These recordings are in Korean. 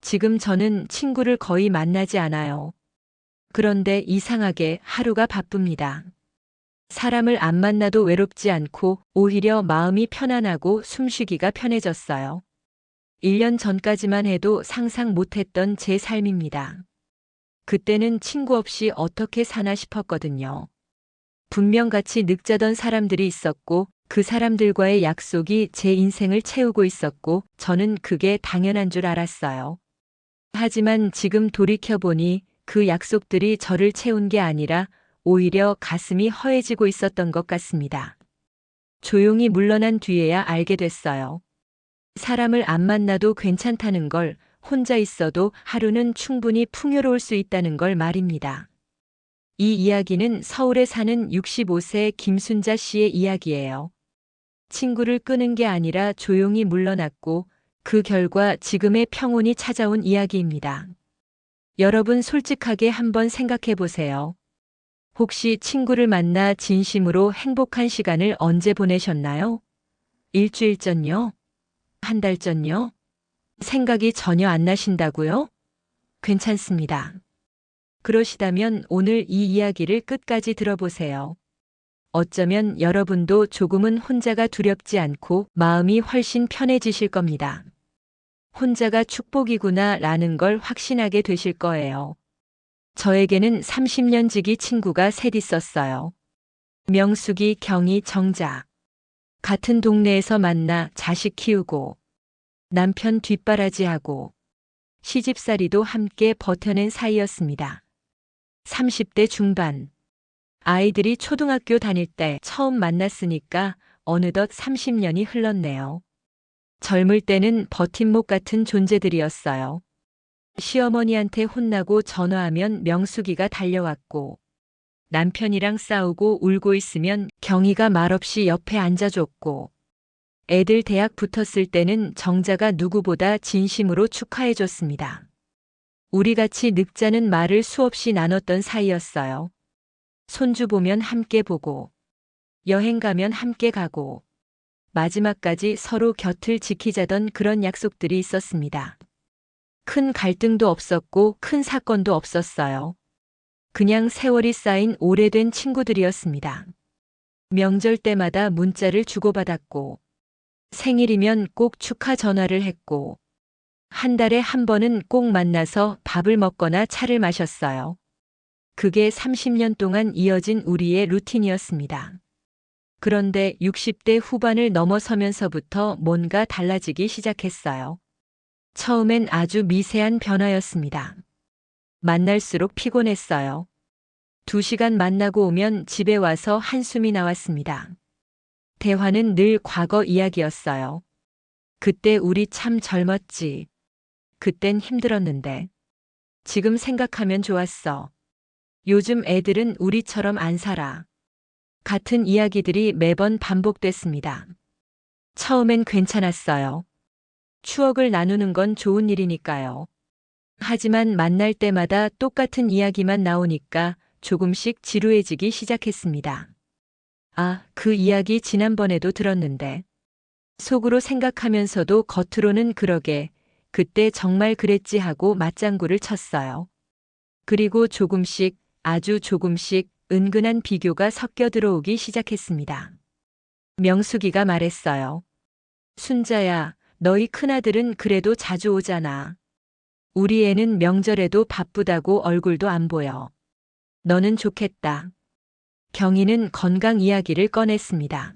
지금 저는 친구를 거의 만나지 않아요. 그런데 이상하게 하루가 바쁩니다. 사람을 안 만나도 외롭지 않고 오히려 마음이 편안하고 숨쉬기가 편해졌어요. 1년 전까지만 해도 상상 못했던 제 삶입니다. 그때는 친구 없이 어떻게 사나 싶었거든요. 분명 같이 늑자던 사람들이 있었고 그 사람들과의 약속이 제 인생을 채우고 있었고 저는 그게 당연한 줄 알았어요. 하지만 지금 돌이켜보니 그 약속들이 저를 채운 게 아니라 오히려 가슴이 허해지고 있었던 것 같습니다. 조용히 물러난 뒤에야 알게 됐어요. 사람을 안 만나도 괜찮다는 걸, 혼자 있어도 하루는 충분히 풍요로울 수 있다는 걸 말입니다. 이 이야기는 서울에 사는 65세 김순자 씨의 이야기예요. 친구를 끄는 게 아니라 조용히 물러났고 그 결과 지금의 평온이 찾아온 이야기입니다. 여러분 솔직하게 한번 생각해 보세요. 혹시 친구를 만나 진심으로 행복한 시간을 언제 보내셨나요? 일주일 전요? 한 달 전요? 생각이 전혀 안 나신다고요? 괜찮습니다. 그러시다면 오늘 이 이야기를 끝까지 들어보세요. 어쩌면 여러분도 조금은 혼자가 두렵지 않고 마음이 훨씬 편해지실 겁니다. 혼자가 축복이구나 라는 걸 확신하게 되실 거예요. 저에게는 30년 지기 친구가 셋 있었어요. 명숙이, 경이, 정자. 같은 동네에서 만나 자식 키우고 남편 뒷바라지하고 시집살이도 함께 버텨낸 사이였습니다. 30대 중반. 아이들이 초등학교 다닐 때 처음 만났으니까 어느덧 30년이 흘렀네요. 젊을 때는 버팀목 같은 존재들이었어요. 시어머니한테 혼나고 전화하면 명숙이가 달려왔고 남편이랑 싸우고 울고 있으면 경희가 말없이 옆에 앉아줬고 애들 대학 붙었을 때는 정자가 누구보다 진심으로 축하해줬습니다. 우리 같이 늙자는 말을 수없이 나눴던 사이였어요. 손주 보면 함께 보고 여행 가면 함께 가고 마지막까지 서로 곁을 지키자던 그런 약속들이 있었습니다. 큰 갈등도 없었고 큰 사건도 없었어요. 그냥 세월이 쌓인 오래된 친구들이었습니다. 명절 때마다 문자를 주고받았고 생일이면 꼭 축하 전화를 했고 한 달에 한 번은 꼭 만나서 밥을 먹거나 차를 마셨어요. 그게 30년 동안 이어진 우리의 루틴이었습니다. 그런데 60대 후반을 넘어서면서부터 뭔가 달라지기 시작했어요. 처음엔 아주 미세한 변화였습니다. 만날수록 피곤했어요. 2시간 만나고 오면 집에 와서 한숨이 나왔습니다. 대화는 늘 과거 이야기였어요. 그때 우리 참 젊었지. 그땐 힘들었는데. 지금 생각하면 좋았어. 요즘 애들은 우리처럼 안 살아. 같은 이야기들이 매번 반복됐습니다. 처음엔 괜찮았어요. 추억을 나누는 건 좋은 일이니까요. 하지만 만날 때마다 똑같은 이야기만 나오니까 조금씩 지루해지기 시작했습니다. 아, 그 이야기 지난번에도 들었는데. 속으로 생각하면서도 겉으로는 그러게, 그때 정말 그랬지 하고 맞장구를 쳤어요. 그리고 조금씩, 아주 조금씩 은근한 비교가 섞여 들어오기 시작했습니다. 명숙이가 말했어요. 순자야, 너희 큰아들은 그래도 자주 오잖아. 우리 애는 명절에도 바쁘다고 얼굴도 안 보여. 너는 좋겠다. 경희는 건강 이야기를 꺼냈습니다.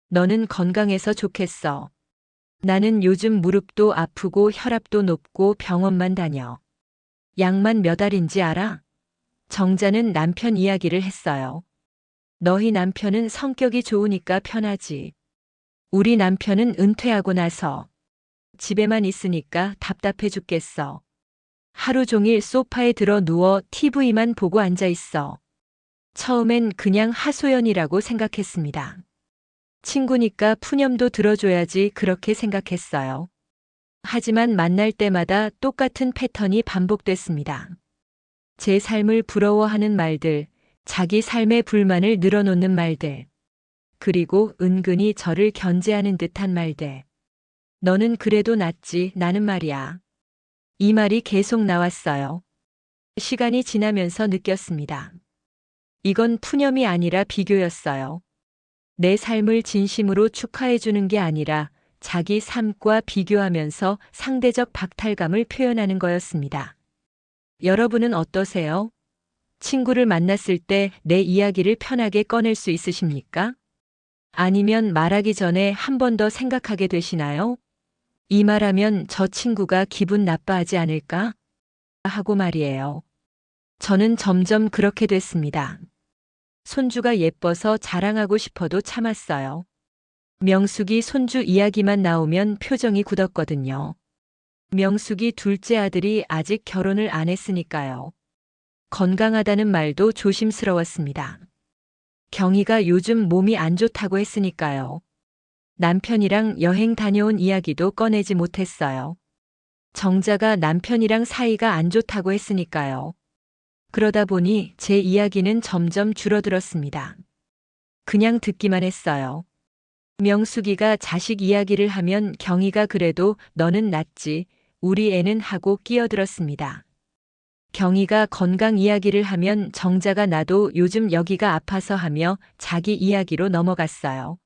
너는 건강해서 좋겠어. 나는 요즘 무릎도 아프고 혈압도 높고 병원만 다녀. 약만 몇 알인지 알아? 정자는 남편 이야기를 했어요. 너희 남편은 성격이 좋으니까 편하지. 우리 남편은 은퇴하고 나서 집에만 있으니까 답답해 죽겠어. 하루 종일 소파에 들어 누워 TV만 보고 앉아 있어. 처음엔 그냥 하소연이라고 생각했습니다. 친구니까 푸념도 들어줘야지 그렇게 생각했어요. 하지만 만날 때마다 똑같은 패턴이 반복됐습니다. 제 삶을 부러워하는 말들, 자기 삶의 불만을 늘어놓는 말들, 그리고 은근히 저를 견제하는 듯한 말들. 너는 그래도 낫지, 나는 말이야. 이 말이 계속 나왔어요. 시간이 지나면서 느꼈습니다. 이건 푸념이 아니라 비교였어요. 내 삶을 진심으로 축하해주는 게 아니라 자기 삶과 비교하면서 상대적 박탈감을 표현하는 거였습니다. 여러분은 어떠세요? 친구를 만났을 때 내 이야기를 편하게 꺼낼 수 있으십니까? 아니면 말하기 전에 한 번 더 생각하게 되시나요? 이 말하면 저 친구가 기분 나빠하지 않을까? 하고 말이에요. 저는 점점 그렇게 됐습니다. 손주가 예뻐서 자랑하고 싶어도 참았어요. 명숙이 손주 이야기만 나오면 표정이 굳었거든요. 명숙이 둘째 아들이 아직 결혼을 안 했으니까요. 건강하다는 말도 조심스러웠습니다. 경희가 요즘 몸이 안 좋다고 했으니까요. 남편이랑 여행 다녀온 이야기도 꺼내지 못했어요. 정자가 남편이랑 사이가 안 좋다고 했으니까요. 그러다 보니 제 이야기는 점점 줄어들었습니다. 그냥 듣기만 했어요. 명숙이가 자식 이야기를 하면 경희가 그래도 너는 낫지, 우리 애는 하고 끼어들었습니다. 경희가 건강 이야기를 하면 정자가 나도 요즘 여기가 아파서 하며 자기 이야기로 넘어갔어요.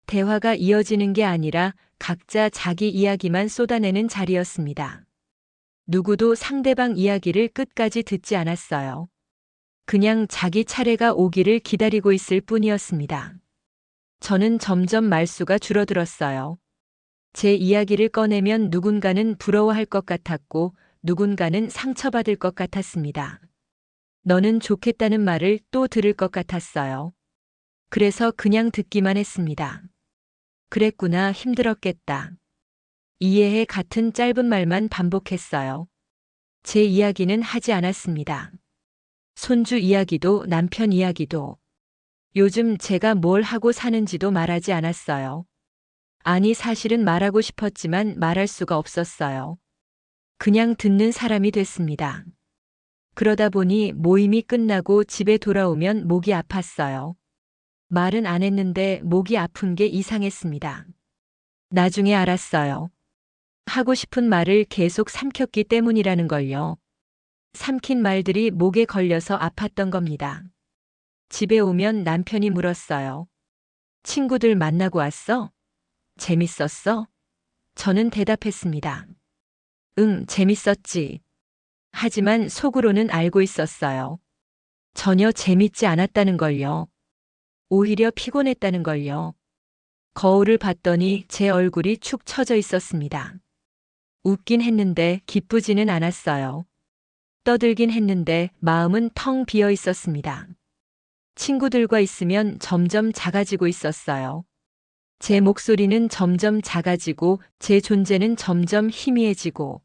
대화가 이어지는 게 아니라 각자 자기 이야기만 쏟아내는 자리였습니다. 누구도 상대방 이야기를 끝까지 듣지 않았어요. 그냥 자기 차례가 오기를 기다리고 있을 뿐이었습니다. 저는 점점 말수가 줄어들었어요. 제 이야기를 꺼내면 누군가는 부러워할 것 같았고 누군가는 상처받을 것 같았습니다. 너는 좋겠다는 말을 또 들을 것 같았어요. 그래서 그냥 듣기만 했습니다. 그랬구나, 힘들었겠다. 이해해 같은 짧은 말만 반복했어요. 제 이야기는 하지 않았습니다. 손주 이야기도 남편 이야기도. 요즘 제가 뭘 하고 사는지도 말하지 않았어요. 아니, 사실은 말하고 싶었지만 말할 수가 없었어요. 그냥 듣는 사람이 됐습니다. 그러다 보니 모임이 끝나고 집에 돌아오면 목이 아팠어요. 말은 안 했는데 목이 아픈 게 이상했습니다. 나중에 알았어요. 하고 싶은 말을 계속 삼켰기 때문이라는 걸요. 삼킨 말들이 목에 걸려서 아팠던 겁니다. 집에 오면 남편이 물었어요. 친구들 만나고 왔어? 재밌었어? 저는 대답했습니다. 응, 재밌었지. 하지만 속으로는 알고 있었어요. 전혀 재밌지 않았다는 걸요. 오히려 피곤했다는 걸요. 거울을 봤더니 제 얼굴이 축 처져 있었습니다. 웃긴 했는데 기쁘지는 않았어요. 떠들긴 했는데 마음은 텅 비어 있었습니다. 친구들과 있으면 점점 작아지고 있었어요. 제 목소리는 점점 작아지고 제 존재는 점점 희미해지고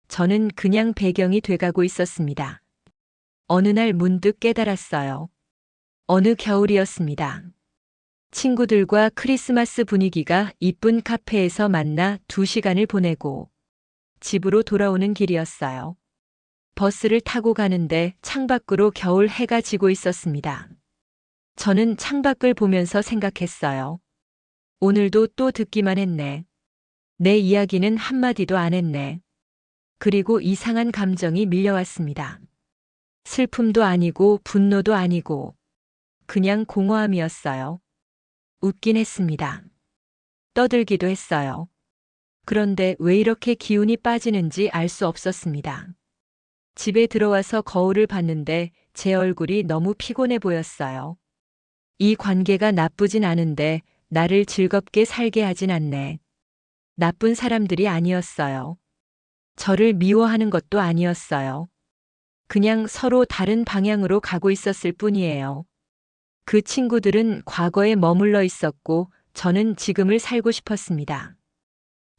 저는 그냥 배경이 돼가고 있었습니다. 어느 날 문득 깨달았어요. 어느 겨울이었습니다. 친구들과 크리스마스 분위기가 이쁜 카페에서 만나 2시간을 보내고 집으로 돌아오는 길이었어요. 버스를 타고 가는데 창밖으로 겨울 해가 지고 있었습니다. 저는 창밖을 보면서 생각했어요. 오늘도 또 듣기만 했네. 내 이야기는 한마디도 안 했네. 그리고 이상한 감정이 밀려왔습니다. 슬픔도 아니고 분노도 아니고 그냥 공허함이었어요. 웃긴 했습니다. 떠들기도 했어요. 그런데 왜 이렇게 기운이 빠지는지 알 수 없었습니다. 집에 들어와서 거울을 봤는데 제 얼굴이 너무 피곤해 보였어요. 이 관계가 나쁘진 않은데 나를 즐겁게 살게 하진 않네. 나쁜 사람들이 아니었어요. 저를 미워하는 것도 아니었어요. 그냥 서로 다른 방향으로 가고 있었을 뿐이에요. 그 친구들은 과거에 머물러 있었고 저는 지금을 살고 싶었습니다.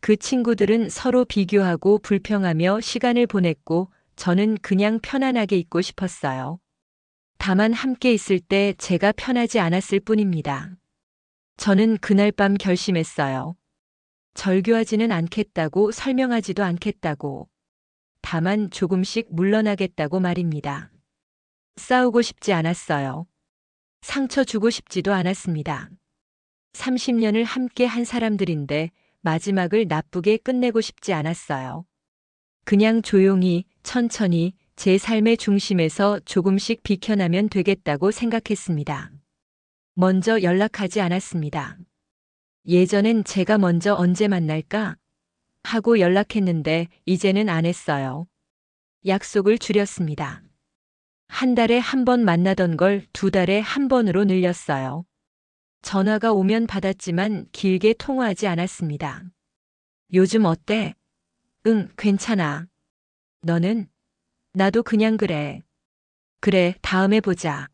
그 친구들은 서로 비교하고 불평하며 시간을 보냈고 저는 그냥 편안하게 있고 싶었어요. 다만 함께 있을 때 제가 편하지 않았을 뿐입니다. 저는 그날 밤 결심했어요. 절교하지는 않겠다고, 설명하지도 않겠다고. 다만 조금씩 물러나겠다고 말입니다. 싸우고 싶지 않았어요. 상처 주고 싶지도 않았습니다. 30년을 함께 한 사람들인데 마지막을 나쁘게 끝내고 싶지 않았어요. 그냥 조용히, 천천히 제 삶의 중심에서 조금씩 비켜나면 되겠다고 생각했습니다. 먼저 연락하지 않았습니다. 예전엔 제가 먼저 언제 만날까 하고 연락했는데 이제는 안 했어요. 약속을 줄였습니다. 한 달에 한 번 만나던 걸 2달에 한 번으로 늘렸어요. 전화가 오면 받았지만 길게 통화하지 않았습니다. 요즘 어때? 응, 괜찮아. 너는? 나도 그냥 그래. 그래, 다음에 보자.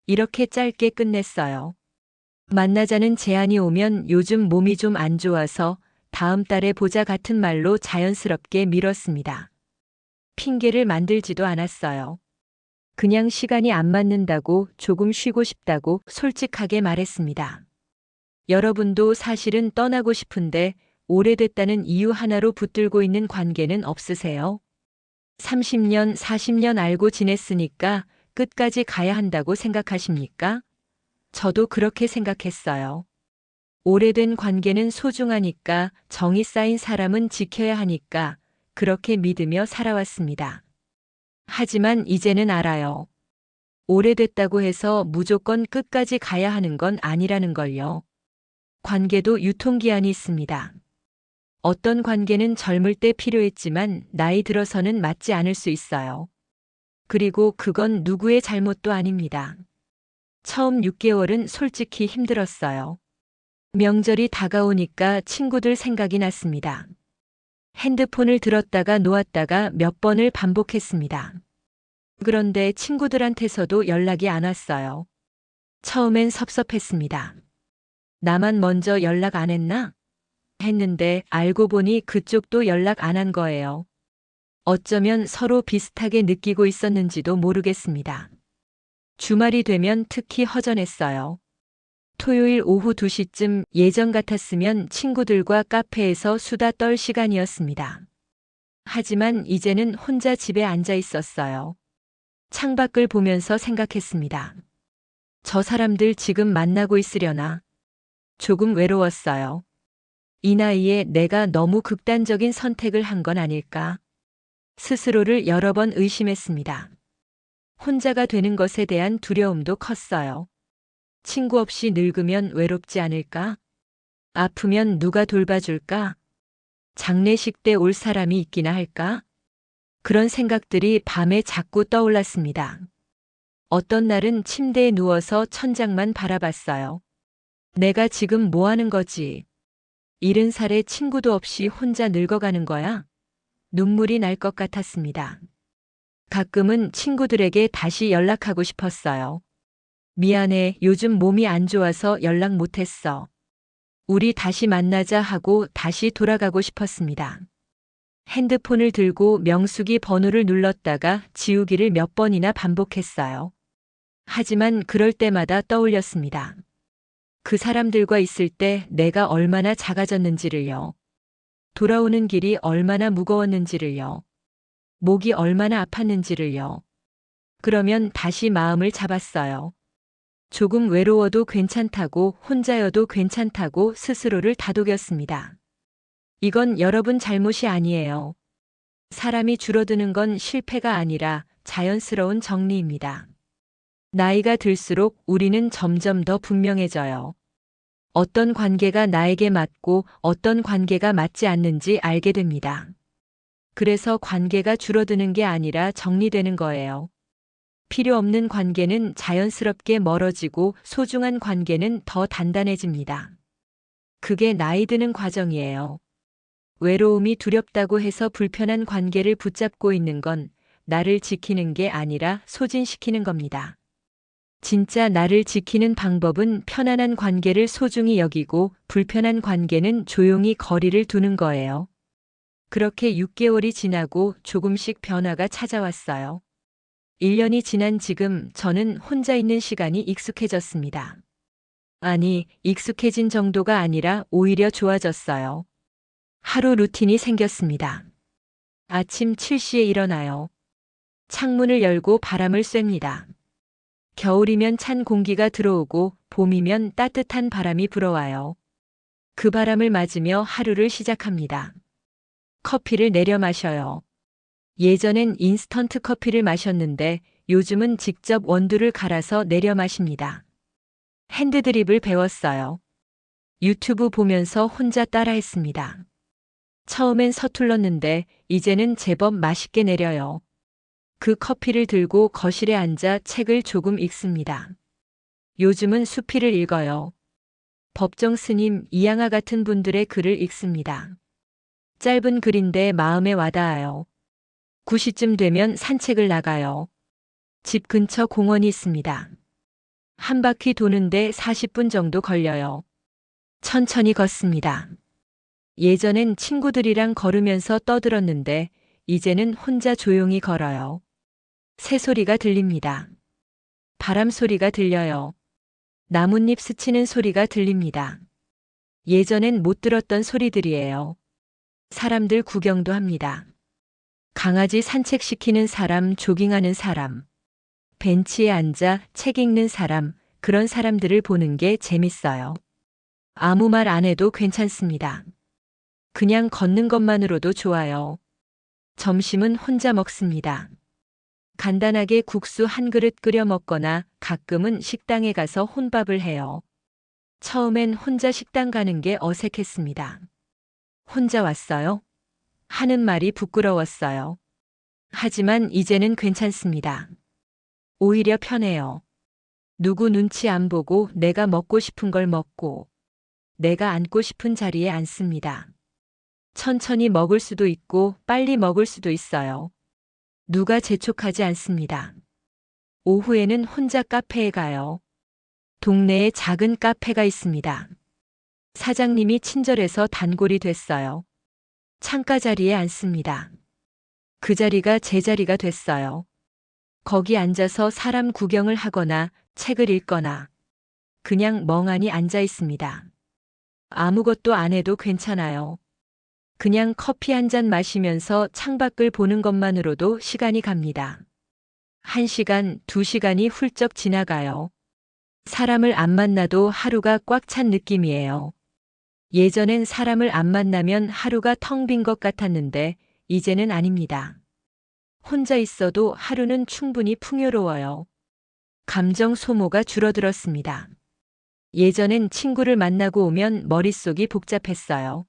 이렇게 짧게 끝냈어요. 만나자는 제안이 오면 요즘 몸이 좀 안 좋아서 다음 달에 보자 같은 말로 자연스럽게 미뤘습니다. 핑계를 만들지도 않았어요. 그냥 시간이 안 맞는다고 조금 쉬고 싶다고 솔직하게 말했습니다. 여러분도 사실은 떠나고 싶은데 오래됐다는 이유 하나로 붙들고 있는 관계는 없으세요? 30년, 40년 알고 지냈으니까 끝까지 가야 한다고 생각하십니까? 저도 그렇게 생각했어요. 오래된 관계는 소중하니까 정이 쌓인 사람은 지켜야 하니까 그렇게 믿으며 살아왔습니다. 하지만 이제는 알아요. 오래됐다고 해서 무조건 끝까지 가야 하는 건 아니라는 걸요. 관계도 유통기한이 있습니다. 어떤 관계는 젊을 때 필요했지만 나이 들어서는 맞지 않을 수 있어요. 그리고 그건 누구의 잘못도 아닙니다. 처음 6개월은 솔직히 힘들었어요. 명절이 다가오니까 친구들 생각이 났습니다. 핸드폰을 들었다가 놓았다가 몇 번을 반복했습니다. 그런데 친구들한테서도 연락이 안 왔어요. 처음엔 섭섭했습니다. 나만 먼저 연락 안 했나? 했는데 알고 보니 그쪽도 연락 안 한 거예요. 어쩌면 서로 비슷하게 느끼고 있었는지도 모르겠습니다. 주말이 되면 특히 허전했어요. 토요일 오후 2시쯤 예전 같았으면 친구들과 카페에서 수다 떨 시간이었습니다. 하지만 이제는 혼자 집에 앉아 있었어요. 창밖을 보면서 생각했습니다. 저 사람들 지금 만나고 있으려나? 조금 외로웠어요. 이 나이에 내가 너무 극단적인 선택을 한 건 아닐까? 스스로를 여러 번 의심했습니다. 혼자가 되는 것에 대한 두려움도 컸어요. 친구 없이 늙으면 외롭지 않을까? 아프면 누가 돌봐줄까? 장례식 때 올 사람이 있기나 할까? 그런 생각들이 밤에 자꾸 떠올랐습니다. 어떤 날은 침대에 누워서 천장만 바라봤어요. 내가 지금 뭐 하는 거지? 70살에 친구도 없이 혼자 늙어가는 거야? 눈물이 날 것 같았습니다. 가끔은 친구들에게 다시 연락하고 싶었어요. 미안해, 요즘 몸이 안 좋아서 연락 못했어. 우리 다시 만나자 하고 다시 돌아가고 싶었습니다. 핸드폰을 들고 명수기 번호를 눌렀다가 지우기를 몇 번이나 반복했어요. 하지만 그럴 때마다 떠올렸습니다. 그 사람들과 있을 때 내가 얼마나 작아졌는지를요. 돌아오는 길이 얼마나 무거웠는지를요. 목이 얼마나 아팠는지를요. 그러면 다시 마음을 잡았어요. 조금 외로워도 괜찮다고, 혼자여도 괜찮다고 스스로를 다독였습니다. 이건 여러분 잘못이 아니에요. 사람이 줄어드는 건 실패가 아니라 자연스러운 정리입니다. 나이가 들수록 우리는 점점 더 분명해져요. 어떤 관계가 나에게 맞고 어떤 관계가 맞지 않는지 알게 됩니다. 그래서 관계가 줄어드는 게 아니라 정리되는 거예요. 필요 없는 관계는 자연스럽게 멀어지고 소중한 관계는 더 단단해집니다. 그게 나이 드는 과정이에요. 외로움이 두렵다고 해서 불편한 관계를 붙잡고 있는 건 나를 지키는 게 아니라 소진시키는 겁니다. 진짜 나를 지키는 방법은 편안한 관계를 소중히 여기고 불편한 관계는 조용히 거리를 두는 거예요. 그렇게 6개월이 지나고 조금씩 변화가 찾아왔어요. 1년이 지난 지금 저는 혼자 있는 시간이 익숙해졌습니다. 아니, 익숙해진 정도가 아니라 오히려 좋아졌어요. 하루 루틴이 생겼습니다. 아침 7시에 일어나요. 창문을 열고 바람을 쐐니다. 겨울이면 찬 공기가 들어오고 봄이면 따뜻한 바람이 불어와요. 그 바람을 맞으며 하루를 시작합니다. 커피를 내려 마셔요. 예전엔 인스턴트 커피를 마셨는데 요즘은 직접 원두를 갈아서 내려 마십니다. 핸드드립을 배웠어요. 유튜브 보면서 혼자 따라했습니다. 처음엔 서툴렀는데 이제는 제법 맛있게 내려요. 그 커피를 들고 거실에 앉아 책을 조금 읽습니다. 요즘은 수필을 읽어요. 법정 스님, 이양하 같은 분들의 글을 읽습니다. 짧은 글인데 마음에 와닿아요. 9시쯤 되면 산책을 나가요. 집 근처 공원이 있습니다. 한 바퀴 도는데 40분 정도 걸려요. 천천히 걷습니다. 예전엔 친구들이랑 걸으면서 떠들었는데 이제는 혼자 조용히 걸어요. 새소리가 들립니다. 바람 소리가 들려요. 나뭇잎 스치는 소리가 들립니다. 예전엔 못 들었던 소리들이에요. 사람들 구경도 합니다. 강아지 산책시키는 사람, 조깅하는 사람, 벤치에 앉아 책 읽는 사람, 그런 사람들을 보는 게 재밌어요. 아무 말 안 해도 괜찮습니다. 그냥 걷는 것만으로도 좋아요. 점심은 혼자 먹습니다. 간단하게 국수 한 그릇 끓여 먹거나 가끔은 식당에 가서 혼밥을 해요. 처음엔 혼자 식당 가는 게 어색했습니다. 혼자 왔어요? 하는 말이 부끄러웠어요. 하지만 이제는 괜찮습니다. 오히려 편해요. 누구 눈치 안 보고 내가 먹고 싶은 걸 먹고 내가 앉고 싶은 자리에 앉습니다. 천천히 먹을 수도 있고 빨리 먹을 수도 있어요. 누가 재촉하지 않습니다. 오후에는 혼자 카페에 가요. 동네에 작은 카페가 있습니다. 사장님이 친절해서 단골이 됐어요. 창가 자리에 앉습니다. 그 자리가 제 자리가 됐어요. 거기 앉아서 사람 구경을 하거나 책을 읽거나 그냥 멍하니 앉아 있습니다. 아무것도 안 해도 괜찮아요. 그냥 커피 한 잔 마시면서 창밖을 보는 것만으로도 시간이 갑니다. 1시간, 2시간이 훌쩍 지나가요. 사람을 안 만나도 하루가 꽉 찬 느낌이에요. 예전엔 사람을 안 만나면 하루가 텅 빈 것 같았는데 이제는 아닙니다. 혼자 있어도 하루는 충분히 풍요로워요. 감정 소모가 줄어들었습니다. 예전엔 친구를 만나고 오면 머릿속이 복잡했어요.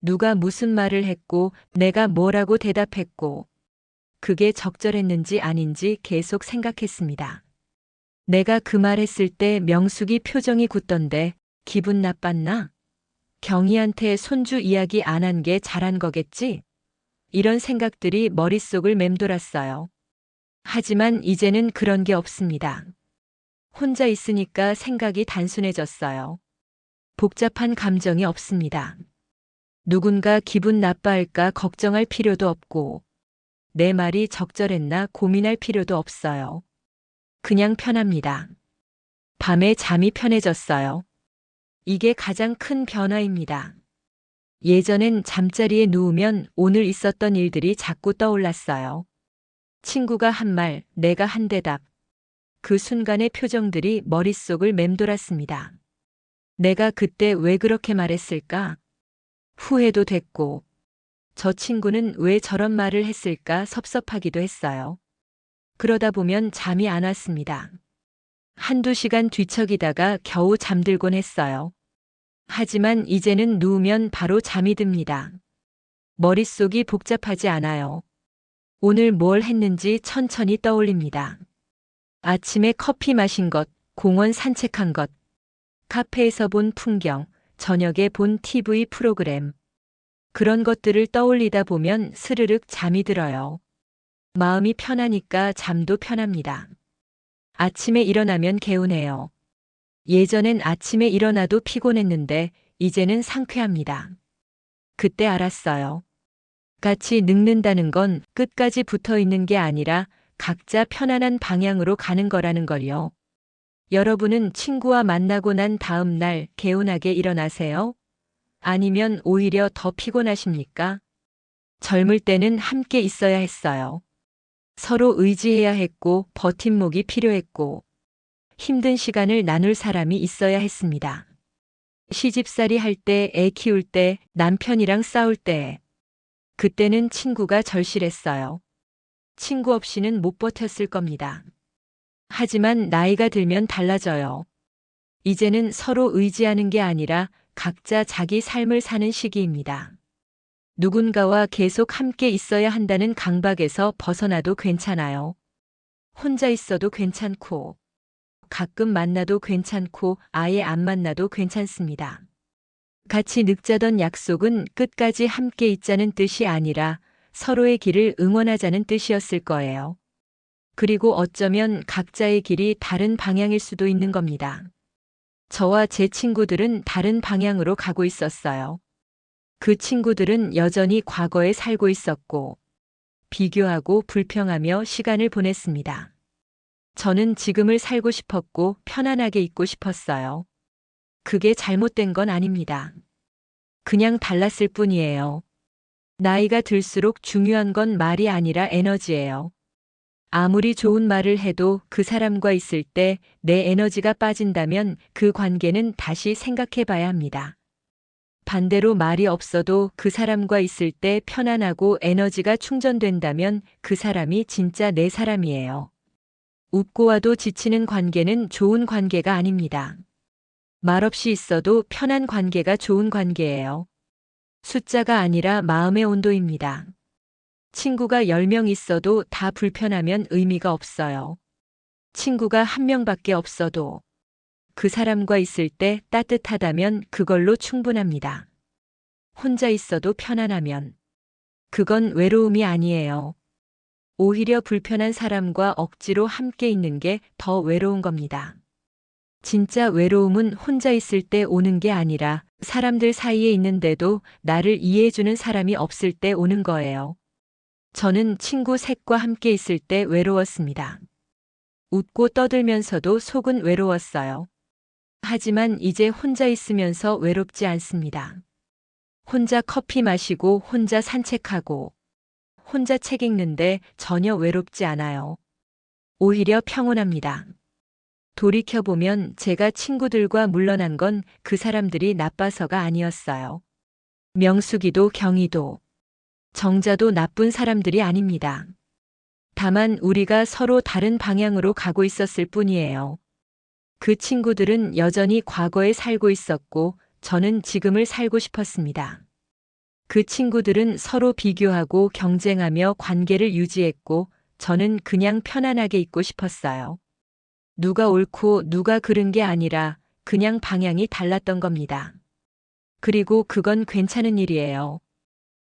누가 무슨 말을 했고 내가 뭐라고 대답했고 그게 적절했는지 아닌지 계속 생각했습니다. 내가 그 말 했을 때 명숙이 표정이 굳던데 기분 나빴나? 경희한테 손주 이야기 안 한 게 잘한 거겠지? 이런 생각들이 머릿속을 맴돌았어요. 하지만 이제는 그런 게 없습니다. 혼자 있으니까 생각이 단순해졌어요. 복잡한 감정이 없습니다. 누군가 기분 나빠할까 걱정할 필요도 없고 내 말이 적절했나 고민할 필요도 없어요. 그냥 편합니다. 밤에 잠이 편해졌어요. 이게 가장 큰 변화입니다. 예전엔 잠자리에 누우면 오늘 있었던 일들이 자꾸 떠올랐어요. 친구가 한 말, 내가 한 대답. 그 순간의 표정들이 머릿속을 맴돌았습니다. 내가 그때 왜 그렇게 말했을까? 후회도 됐고, 저 친구는 왜 저런 말을 했을까 섭섭하기도 했어요. 그러다 보면 잠이 안 왔습니다. 한두 시간 뒤척이다가 겨우 잠들곤 했어요. 하지만 이제는 누우면 바로 잠이 듭니다. 머릿속이 복잡하지 않아요. 오늘 뭘 했는지 천천히 떠올립니다. 아침에 커피 마신 것, 공원 산책한 것, 카페에서 본 풍경, 저녁에 본 TV 프로그램. 그런 것들을 떠올리다 보면 스르륵 잠이 들어요. 마음이 편하니까 잠도 편합니다. 아침에 일어나면 개운해요. 예전엔 아침에 일어나도 피곤했는데 이제는 상쾌합니다. 그때 알았어요. 같이 늙는다는 건 끝까지 붙어 있는 게 아니라 각자 편안한 방향으로 가는 거라는 걸요. 여러분은 친구와 만나고 난 다음 날 개운하게 일어나세요? 아니면 오히려 더 피곤하십니까? 젊을 때는 함께 있어야 했어요. 서로 의지해야 했고 버팀목이 필요했고 힘든 시간을 나눌 사람이 있어야 했습니다. 시집살이 할 때, 애 키울 때, 남편이랑 싸울 때. 그때는 친구가 절실했어요. 친구 없이는 못 버텼을 겁니다. 하지만 나이가 들면 달라져요. 이제는 서로 의지하는 게 아니라 각자 자기 삶을 사는 시기입니다. 누군가와 계속 함께 있어야 한다는 강박에서 벗어나도 괜찮아요. 혼자 있어도 괜찮고, 가끔 만나도 괜찮고, 아예 안 만나도 괜찮습니다. 같이 늑자던 약속은 끝까지 함께 있자는 뜻이 아니라 서로의 길을 응원하자는 뜻이었을 거예요. 그리고 어쩌면 각자의 길이 다른 방향일 수도 있는 겁니다. 저와 제 친구들은 다른 방향으로 가고 있었어요. 그 친구들은 여전히 과거에 살고 있었고, 비교하고 불평하며 시간을 보냈습니다. 저는 지금을 살고 싶었고 편안하게 있고 싶었어요. 그게 잘못된 건 아닙니다. 그냥 달랐을 뿐이에요. 나이가 들수록 중요한 건 말이 아니라 에너지예요. 아무리 좋은 말을 해도 그 사람과 있을 때 내 에너지가 빠진다면 그 관계는 다시 생각해 봐야 합니다. 반대로 말이 없어도 그 사람과 있을 때 편안하고 에너지가 충전된다면 그 사람이 진짜 내 사람이에요. 웃고 와도 지치는 관계는 좋은 관계가 아닙니다. 말없이 있어도 편한 관계가 좋은 관계예요. 숫자가 아니라 마음의 온도입니다. 친구가 10명 있어도 다 불편하면 의미가 없어요. 친구가 1명밖에 없어도 그 사람과 있을 때 따뜻하다면 그걸로 충분합니다. 혼자 있어도 편안하면 그건 외로움이 아니에요. 오히려 불편한 사람과 억지로 함께 있는 게 더 외로운 겁니다. 진짜 외로움은 혼자 있을 때 오는 게 아니라 사람들 사이에 있는데도 나를 이해해주는 사람이 없을 때 오는 거예요. 저는 친구 셋과 함께 있을 때 외로웠습니다. 웃고 떠들면서도 속은 외로웠어요. 하지만 이제 혼자 있으면서 외롭지 않습니다. 혼자 커피 마시고 혼자 산책하고 혼자 책 읽는데 전혀 외롭지 않아요. 오히려 평온합니다. 돌이켜보면 제가 친구들과 물러난 건 그 사람들이 나빠서가 아니었어요. 명숙이도 경희도 정자도 나쁜 사람들이 아닙니다. 다만 우리가 서로 다른 방향으로 가고 있었을 뿐이에요. 그 친구들은 여전히 과거에 살고 있었고 저는 지금을 살고 싶었습니다. 그 친구들은 서로 비교하고 경쟁하며 관계를 유지했고 저는 그냥 편안하게 있고 싶었어요. 누가 옳고 누가 그른 게 아니라 그냥 방향이 달랐던 겁니다. 그리고 그건 괜찮은 일이에요.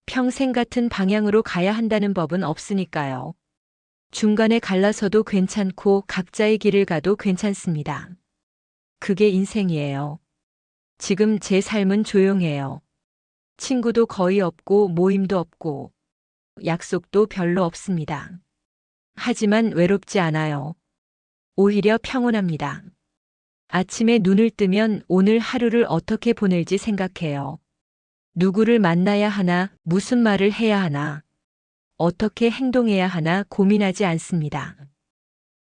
평생 같은 방향으로 가야 한다는 법은 없으니까요. 중간에 갈라서도 괜찮고 각자의 길을 가도 괜찮습니다. 그게 인생이에요. 지금 제 삶은 조용해요. 친구도 거의 없고 모임도 없고 약속도 별로 없습니다. 하지만 외롭지 않아요. 오히려 평온합니다. 아침에 눈을 뜨면 오늘 하루를 어떻게 보낼지 생각해요. 누구를 만나야 하나, 무슨 말을 해야 하나, 어떻게 행동해야 하나 고민하지 않습니다.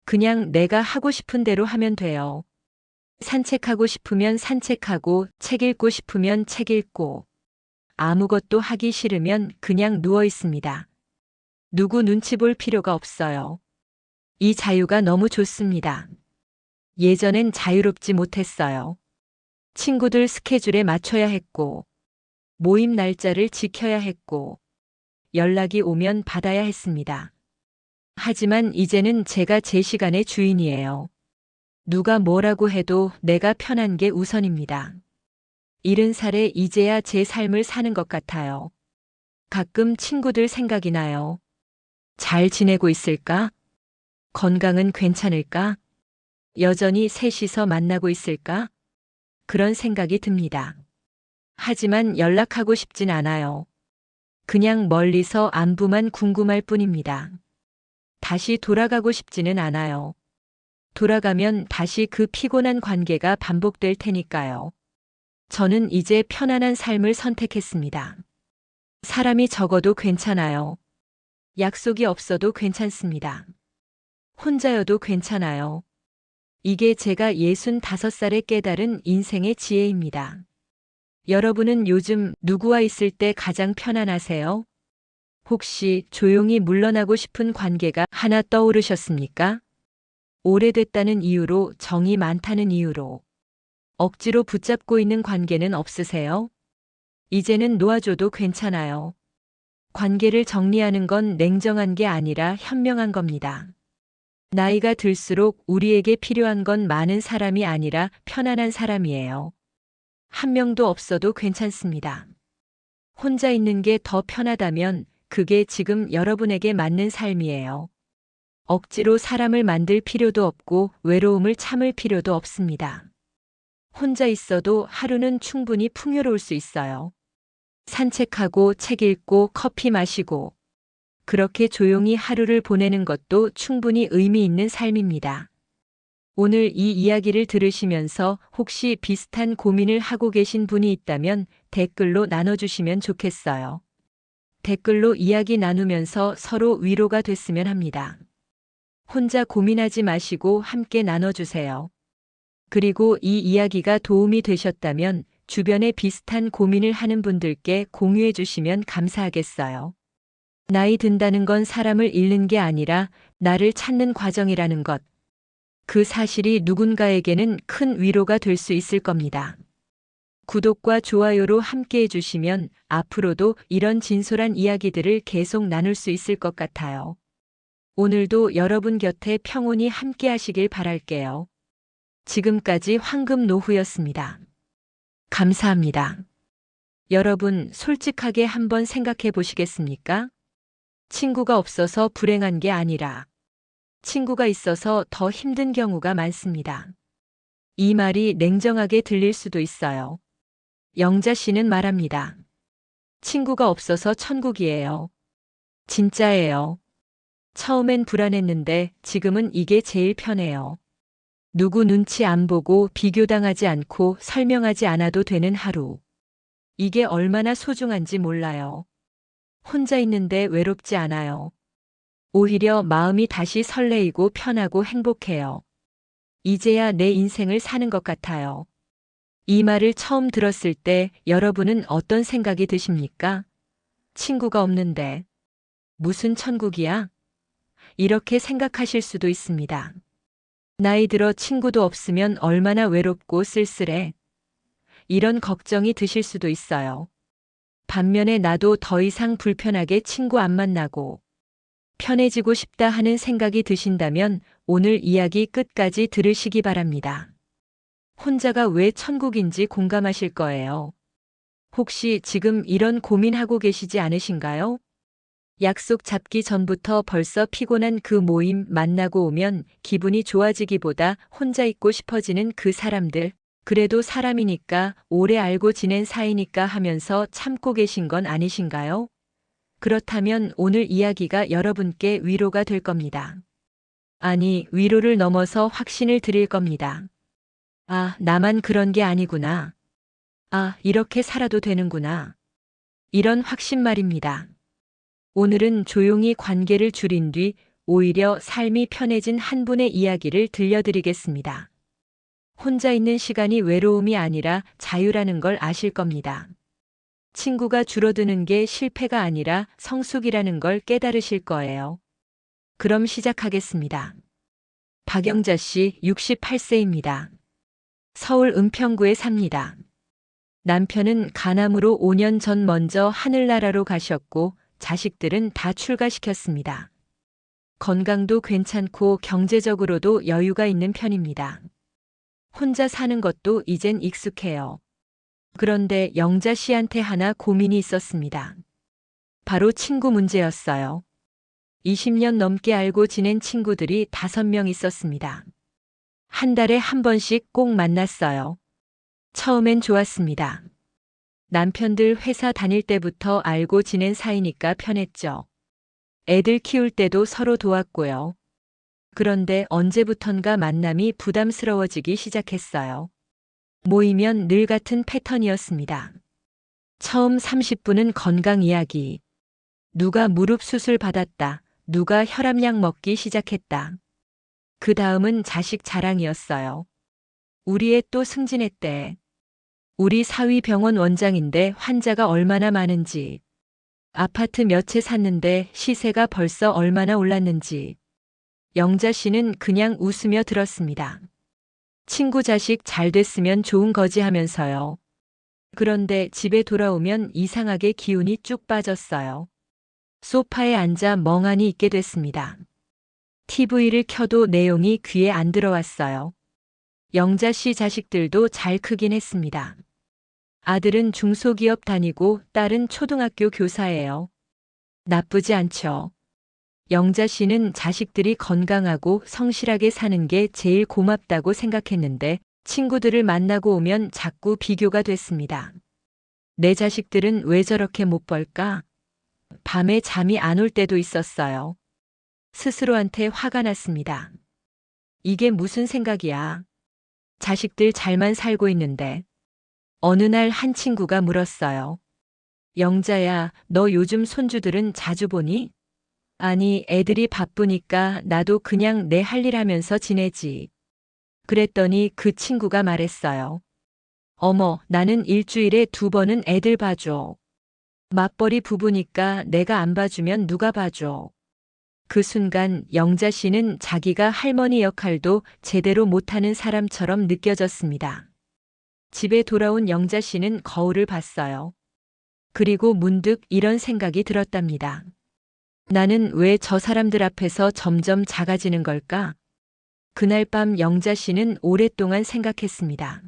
그냥 내가 하고 싶은 대로 하면 돼요. 산책하고 싶으면 산책하고, 책 읽고 싶으면 책 읽고, 아무것도 하기 싫으면 그냥 누워 있습니다. 누구 눈치 볼 필요가 없어요. 이 자유가 너무 좋습니다. 예전엔 자유롭지 못했어요. 친구들 스케줄에 맞춰야 했고, 모임 날짜를 지켜야 했고, 연락이 오면 받아야 했습니다. 하지만 이제는 제가 제 시간의 주인이에요. 누가 뭐라고 해도 내가 편한 게 우선입니다. 70살에 이제야 제 삶을 사는 것 같아요. 가끔 친구들 생각이 나요. 잘 지내고 있을까? 건강은 괜찮을까? 여전히 셋이서 만나고 있을까? 그런 생각이 듭니다. 하지만 연락하고 싶진 않아요. 그냥 멀리서 안부만 궁금할 뿐입니다. 다시 돌아가고 싶지는 않아요. 돌아가면 다시 그 피곤한 관계가 반복될 테니까요. 저는 이제 편안한 삶을 선택했습니다. 사람이 적어도 괜찮아요. 약속이 없어도 괜찮습니다. 혼자여도 괜찮아요. 이게 제가 65살에 깨달은 인생의 지혜입니다. 여러분은 요즘 누구와 있을 때 가장 편안하세요? 혹시 조용히 물러나고 싶은 관계가 하나 떠오르셨습니까? 오래됐다는 이유로, 정이 많다는 이유로 억지로 붙잡고 있는 관계는 없으세요? 이제는 놓아줘도 괜찮아요. 관계를 정리하는 건 냉정한 게 아니라 현명한 겁니다. 나이가 들수록 우리에게 필요한 건 많은 사람이 아니라 편안한 사람이에요. 한 명도 없어도 괜찮습니다. 혼자 있는 게 더 편하다면 그게 지금 여러분에게 맞는 삶이에요. 억지로 사람을 만들 필요도 없고 외로움을 참을 필요도 없습니다. 혼자 있어도 하루는 충분히 풍요로울 수 있어요. 산책하고 책 읽고 커피 마시고 그렇게 조용히 하루를 보내는 것도 충분히 의미 있는 삶입니다. 오늘 이 이야기를 들으시면서 혹시 비슷한 고민을 하고 계신 분이 있다면 댓글로 나눠주시면 좋겠어요. 댓글로 이야기 나누면서 서로 위로가 됐으면 합니다. 혼자 고민하지 마시고 함께 나눠주세요. 그리고 이 이야기가 도움이 되셨다면 주변에 비슷한 고민을 하는 분들께 공유해 주시면 감사하겠어요. 나이 든다는 건 사람을 잃는 게 아니라 나를 찾는 과정이라는 것. 그 사실이 누군가에게는 큰 위로가 될 수 있을 겁니다. 구독과 좋아요로 함께 해주시면 앞으로도 이런 진솔한 이야기들을 계속 나눌 수 있을 것 같아요. 오늘도 여러분 곁에 평온히 함께 하시길 바랄게요. 지금까지 황금노후였습니다. 감사합니다. 여러분, 솔직하게 한번 생각해 보시겠습니까? 친구가 없어서 불행한 게 아니라 친구가 있어서 더 힘든 경우가 많습니다. 이 말이 냉정하게 들릴 수도 있어요. 영자 씨는 말합니다. 친구가 없어서 천국이에요. 진짜예요. 처음엔 불안했는데 지금은 이게 제일 편해요. 누구 눈치 안 보고 비교당하지 않고 설명하지 않아도 되는 하루. 이게 얼마나 소중한지 몰라요. 혼자 있는데 외롭지 않아요. 오히려 마음이 다시 설레이고 편하고 행복해요. 이제야 내 인생을 사는 것 같아요. 이 말을 처음 들었을 때 여러분은 어떤 생각이 드십니까? 친구가 없는데 무슨 천국이야? 이렇게 생각하실 수도 있습니다. 나이 들어 친구도 없으면 얼마나 외롭고 쓸쓸해. 이런 걱정이 드실 수도 있어요. 반면에 나도 더 이상 불편하게 친구 안 만나고 편해지고 싶다 하는 생각이 드신다면 오늘 이야기 끝까지 들으시기 바랍니다. 혼자가 왜 천국인지 공감하실 거예요. 혹시 지금 이런 고민하고 계시지 않으신가요? 약속 잡기 전부터 벌써 피곤한 그 모임 만나고 오면 기분이 좋아지기보다 혼자 있고 싶어지는 그 사람들. 그래도 사람이니까 오래 알고 지낸 사이니까 하면서 참고 계신 건 아니신가요? 그렇다면 오늘 이야기가 여러분께 위로가 될 겁니다. 아니, 위로를 넘어서 확신을 드릴 겁니다. 아, 나만 그런 게 아니구나. 아, 이렇게 살아도 되는구나. 이런 확신 말입니다. 오늘은 조용히 관계를 줄인 뒤 오히려 삶이 편해진 한 분의 이야기를 들려드리겠습니다. 혼자 있는 시간이 외로움이 아니라 자유라는 걸 아실 겁니다. 친구가 줄어드는 게 실패가 아니라 성숙이라는 걸 깨달으실 거예요. 그럼 시작하겠습니다. 박영자 씨 68세입니다. 서울 은평구에 삽니다. 남편은 간암으로 5년 전 먼저 하늘나라로 가셨고 자식들은 다 출가시켰습니다. 건강도 괜찮고 경제적으로도 여유가 있는 편입니다. 혼자 사는 것도 이젠 익숙해요. 그런데 영자 씨한테 하나 고민이 있었습니다. 바로 친구 문제였어요. 20년 넘게 알고 지낸 친구들이 5명 있었습니다. 한 달에 한 번씩 꼭 만났어요. 처음엔 좋았습니다. 남편들 회사 다닐 때부터 알고 지낸 사이니까 편했죠. 애들 키울 때도 서로 도왔고요. 그런데 언제부턴가 만남이 부담스러워지기 시작했어요. 모이면 늘 같은 패턴이었습니다. 처음 30분은 건강 이야기. 누가 무릎 수술 받았다. 누가 혈압약 먹기 시작했다. 그 다음은 자식 자랑이었어요. 우리 애 또 승진했대. 우리 사위 병원 원장인데 환자가 얼마나 많은지. 아파트 몇 채 샀는데 시세가 벌써 얼마나 올랐는지. 영자 씨는 그냥 웃으며 들었습니다. 친구 자식 잘 됐으면 좋은 거지 하면서요. 그런데 집에 돌아오면 이상하게 기운이 쭉 빠졌어요. 소파에 앉아 멍하니 있게 됐습니다. TV를 켜도 내용이 귀에 안 들어왔어요. 영자 씨 자식들도 잘 크긴 했습니다. 아들은 중소기업 다니고 딸은 초등학교 교사예요. 나쁘지 않죠. 영자 씨는 자식들이 건강하고 성실하게 사는 게 제일 고맙다고 생각했는데 친구들을 만나고 오면 자꾸 비교가 됐습니다. 내 자식들은 왜 저렇게 못 벌까? 밤에 잠이 안 올 때도 있었어요. 스스로한테 화가 났습니다. 이게 무슨 생각이야? 자식들 잘만 살고 있는데. 어느 날 한 친구가 물었어요. 영자야, 너 요즘 손주들은 자주 보니? 아니, 애들이 바쁘니까 나도 그냥 내 할 일 하면서 지내지. 그랬더니 그 친구가 말했어요. 어머, 나는 일주일에 2번은 애들 봐줘. 맞벌이 부부니까 내가 안 봐주면 누가 봐줘. 그 순간 영자 씨는 자기가 할머니 역할도 제대로 못하는 사람처럼 느껴졌습니다. 집에 돌아온 영자 씨는 거울을 봤어요. 그리고 문득 이런 생각이 들었답니다. 나는 왜 저 사람들 앞에서 점점 작아지는 걸까? 그날 밤 영자 씨는 오랫동안 생각했습니다.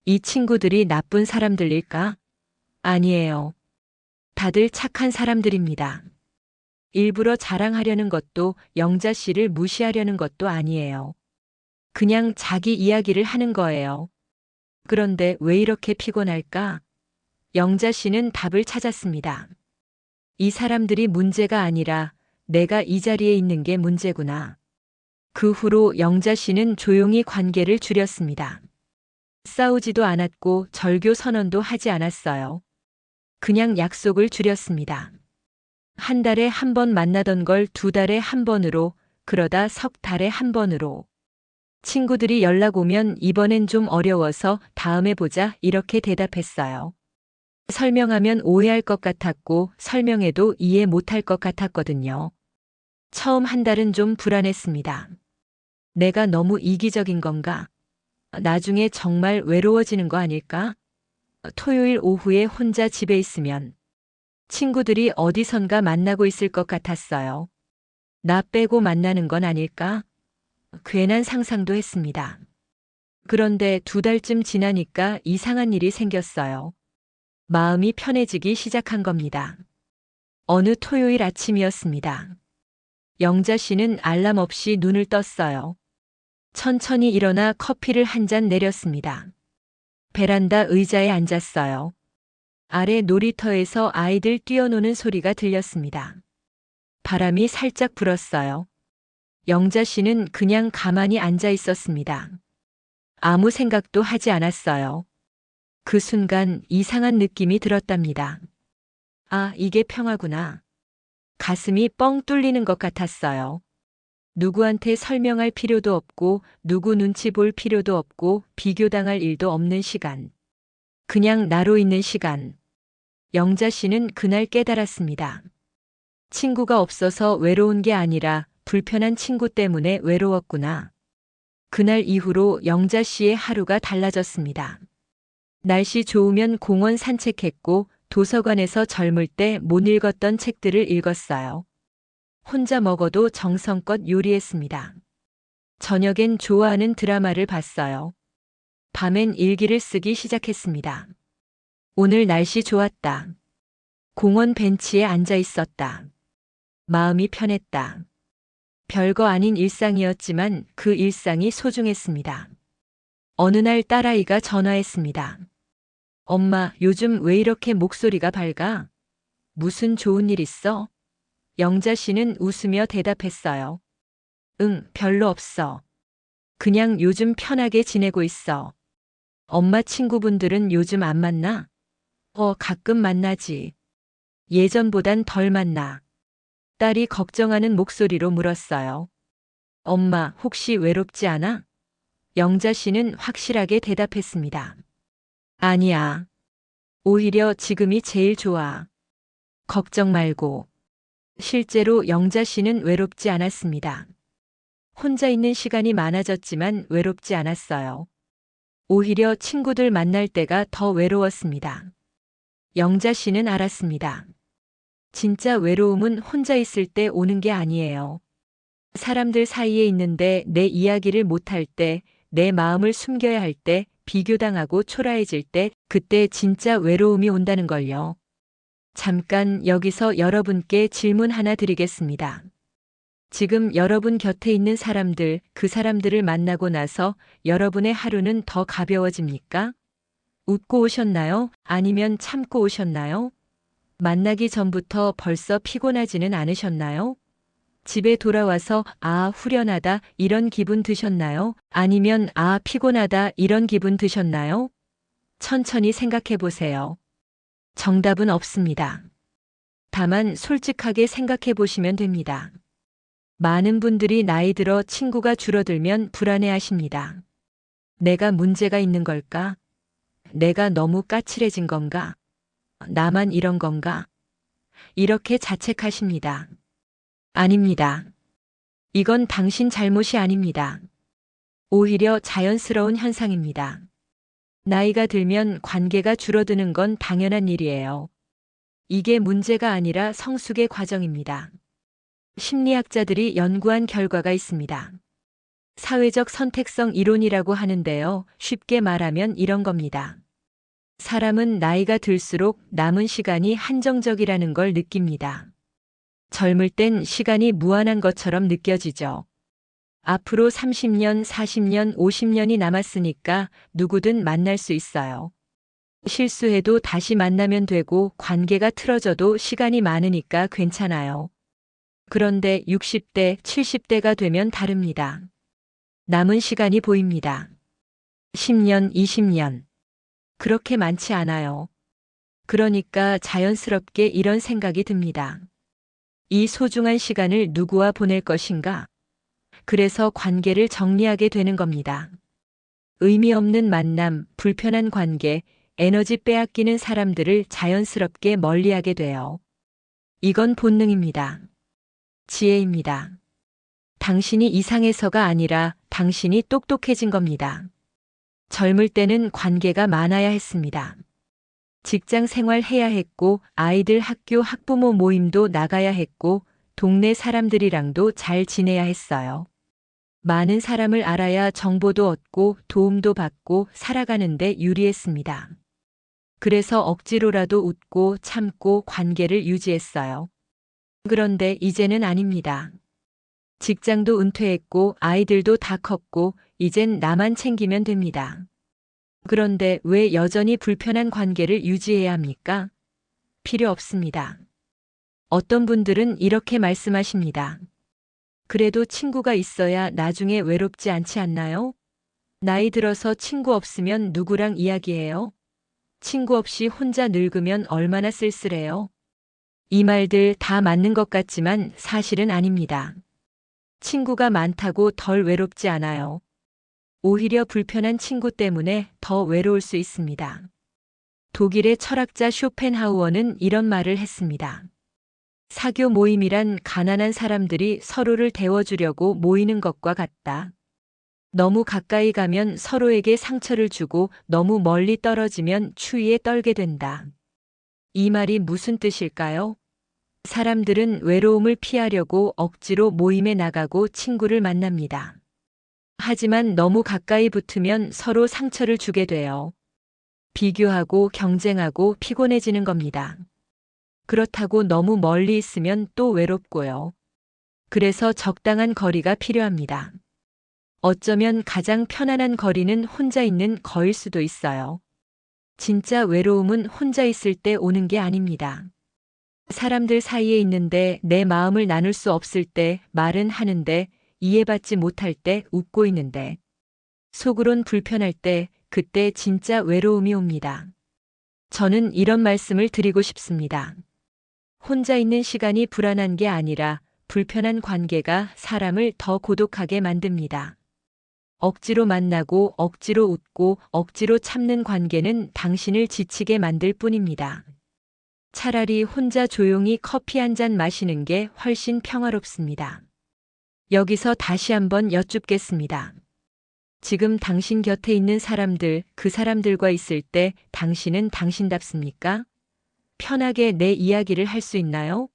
이 친구들이 나쁜 사람들일까? 아니에요. 다들 착한 사람들입니다. 일부러 자랑하려는 것도 영자 씨를 무시하려는 것도 아니에요. 그냥 자기 이야기를 하는 거예요. 그런데 왜 이렇게 피곤할까? 영자 씨는 답을 찾았습니다. 이 사람들이 문제가 아니라 내가 이 자리에 있는 게 문제구나. 그 후로 영자 씨는 조용히 관계를 줄였습니다. 싸우지도 않았고 절교 선언도 하지 않았어요. 그냥 약속을 줄였습니다. 한 달에 한 번 만나던 걸 2달에 한 번으로, 그러다 3달에 한 번으로. 친구들이 연락 오면 이번엔 좀 어려워서 다음에 보자 이렇게 대답했어요. 설명하면 오해할 것 같았고 설명해도 이해 못할 것 같았거든요. 처음 한 달은 좀 불안했습니다. 내가 너무 이기적인 건가? 나중에 정말 외로워지는 거 아닐까? 토요일 오후에 혼자 집에 있으면 친구들이 어디선가 만나고 있을 것 같았어요. 나 빼고 만나는 건 아닐까? 괜한 상상도 했습니다. 그런데 2달쯤 지나니까 이상한 일이 생겼어요. 마음이 편해지기 시작한 겁니다. 어느 토요일 아침이었습니다. 영자 씨는 알람 없이 눈을 떴어요. 천천히 일어나 커피를 한 잔 내렸습니다. 베란다 의자에 앉았어요. 아래 놀이터에서 아이들 뛰어노는 소리가 들렸습니다. 바람이 살짝 불었어요. 영자 씨는 그냥 가만히 앉아 있었습니다. 아무 생각도 하지 않았어요. 그 순간 이상한 느낌이 들었답니다. 아, 이게 평화구나. 가슴이 뻥 뚫리는 것 같았어요. 누구한테 설명할 필요도 없고 누구 눈치 볼 필요도 없고 비교당할 일도 없는 시간. 그냥 나로 있는 시간. 영자 씨는 그날 깨달았습니다. 친구가 없어서 외로운 게 아니라 불편한 친구 때문에 외로웠구나. 그날 이후로 영자 씨의 하루가 달라졌습니다. 날씨 좋으면 공원 산책했고 도서관에서 젊을 때 못 읽었던 책들을 읽었어요. 혼자 먹어도 정성껏 요리했습니다. 저녁엔 좋아하는 드라마를 봤어요. 밤엔 일기를 쓰기 시작했습니다. 오늘 날씨 좋았다. 공원 벤치에 앉아 있었다. 마음이 편했다. 별거 아닌 일상이었지만 그 일상이 소중했습니다. 어느 날 딸아이가 전화했습니다. 엄마, 요즘 왜 이렇게 목소리가 밝아? 무슨 좋은 일 있어? 영자 씨는 웃으며 대답했어요. 응, 별로 없어. 그냥 요즘 편하게 지내고 있어. 엄마 친구분들은 요즘 안 만나? 가끔 만나지. 예전보단 덜 만나. 딸이 걱정하는 목소리로 물었어요. 엄마, 혹시 외롭지 않아? 영자 씨는 확실하게 대답했습니다. 아니야. 오히려 지금이 제일 좋아. 걱정 말고. 실제로 영자 씨는 외롭지 않았습니다. 혼자 있는 시간이 많아졌지만 외롭지 않았어요. 오히려 친구들 만날 때가 더 외로웠습니다. 영자 씨는 알았습니다. 진짜 외로움은 혼자 있을 때 오는 게 아니에요. 사람들 사이에 있는데 내 이야기를 못할 때, 내 마음을 숨겨야 할 때, 비교당하고 초라해질 때, 그때 진짜 외로움이 온다는 걸요. 잠깐 여기서 여러분께 질문 하나 드리겠습니다. 지금 여러분 곁에 있는 사람들, 그 사람들을 만나고 나서 여러분의 하루는 더 가벼워집니까? 웃고 오셨나요? 아니면 참고 오셨나요? 만나기 전부터 벌써 피곤하지는 않으셨나요? 집에 돌아와서 아, 후련하다 이런 기분 드셨나요? 아니면 아, 피곤하다 이런 기분 드셨나요? 천천히 생각해 보세요. 정답은 없습니다. 다만 솔직하게 생각해 보시면 됩니다. 많은 분들이 나이 들어 친구가 줄어들면 불안해 하십니다. 내가 문제가 있는 걸까? 내가 너무 까칠해진 건가? 나만 이런 건가? 이렇게 자책하십니다. 아닙니다. 이건 당신 잘못이 아닙니다. 오히려 자연스러운 현상입니다. 나이가 들면 관계가 줄어드는 건 당연한 일이에요. 이게 문제가 아니라 성숙의 과정입니다. 심리학자들이 연구한 결과가 있습니다. 사회적 선택성 이론이라고 하는데요. 쉽게 말하면 이런 겁니다. 사람은 나이가 들수록 남은 시간이 한정적이라는 걸 느낍니다. 젊을 땐 시간이 무한한 것처럼 느껴지죠. 앞으로 30년, 40년, 50년이 남았으니까 누구든 만날 수 있어요. 실수해도 다시 만나면 되고 관계가 틀어져도 시간이 많으니까 괜찮아요. 그런데 60대, 70대가 되면 다릅니다. 남은 시간이 보입니다. 10년, 20년. 그렇게 많지 않아요. 그러니까 자연스럽게 이런 생각이 듭니다. 이 소중한 시간을 누구와 보낼 것인가? 그래서 관계를 정리하게 되는 겁니다. 의미 없는 만남, 불편한 관계, 에너지 빼앗기는 사람들을 자연스럽게 멀리하게 돼요. 이건 본능입니다. 지혜입니다. 당신이 이상해서가 아니라 당신이 똑똑해진 겁니다. 젊을 때는 관계가 많아야 했습니다. 직장 생활 해야 했고, 아이들 학교 학부모 모임도 나가야 했고, 동네 사람들이랑도 잘 지내야 했어요. 많은 사람을 알아야 정보도 얻고 도움도 받고 살아가는데 유리했습니다. 그래서 억지로라도 웃고 참고 관계를 유지했어요. 그런데 이제는 아닙니다. 직장도 은퇴했고 아이들도 다 컸고 이젠 나만 챙기면 됩니다. 그런데 왜 여전히 불편한 관계를 유지해야 합니까? 필요 없습니다. 어떤 분들은 이렇게 말씀하십니다. 그래도 친구가 있어야 나중에 외롭지 않지 않나요? 나이 들어서 친구 없으면 누구랑 이야기해요? 친구 없이 혼자 늙으면 얼마나 쓸쓸해요? 이 말들 다 맞는 것 같지만 사실은 아닙니다. 친구가 많다고 덜 외롭지 않아요. 오히려 불편한 친구 때문에 더 외로울 수 있습니다. 독일의 철학자 쇼펜하우어는 이런 말을 했습니다. 사교 모임이란 가난한 사람들이 서로를 데워주려고 모이는 것과 같다. 너무 가까이 가면 서로에게 상처를 주고 너무 멀리 떨어지면 추위에 떨게 된다. 이 말이 무슨 뜻일까요? 사람들은 외로움을 피하려고 억지로 모임에 나가고 친구를 만납니다. 하지만 너무 가까이 붙으면 서로 상처를 주게 돼요. 비교하고 경쟁하고 피곤해지는 겁니다. 그렇다고 너무 멀리 있으면 또 외롭고요. 그래서 적당한 거리가 필요합니다. 어쩌면 가장 편안한 거리는 혼자 있는 거일 수도 있어요. 진짜 외로움은 혼자 있을 때 오는 게 아닙니다. 사람들 사이에 있는데 내 마음을 나눌 수 없을 때 말은 하는데 이해받지 못할 때 웃고 있는데 속으론 불편할 때 그때 진짜 외로움이 옵니다. 저는 이런 말씀을 드리고 싶습니다. 혼자 있는 시간이 불안한 게 아니라 불편한 관계가 사람을 더 고독하게 만듭니다. 억지로 만나고 억지로 웃고 억지로 참는 관계는 당신을 지치게 만들 뿐입니다. 차라리 혼자 조용히 커피 한 잔 마시는 게 훨씬 평화롭습니다. 여기서 다시 한번 여쭙겠습니다. 지금 당신 곁에 있는 사람들, 그 사람들과 있을 때 당신은 당신답습니까? 편하게 내 이야기를 할 수 있나요?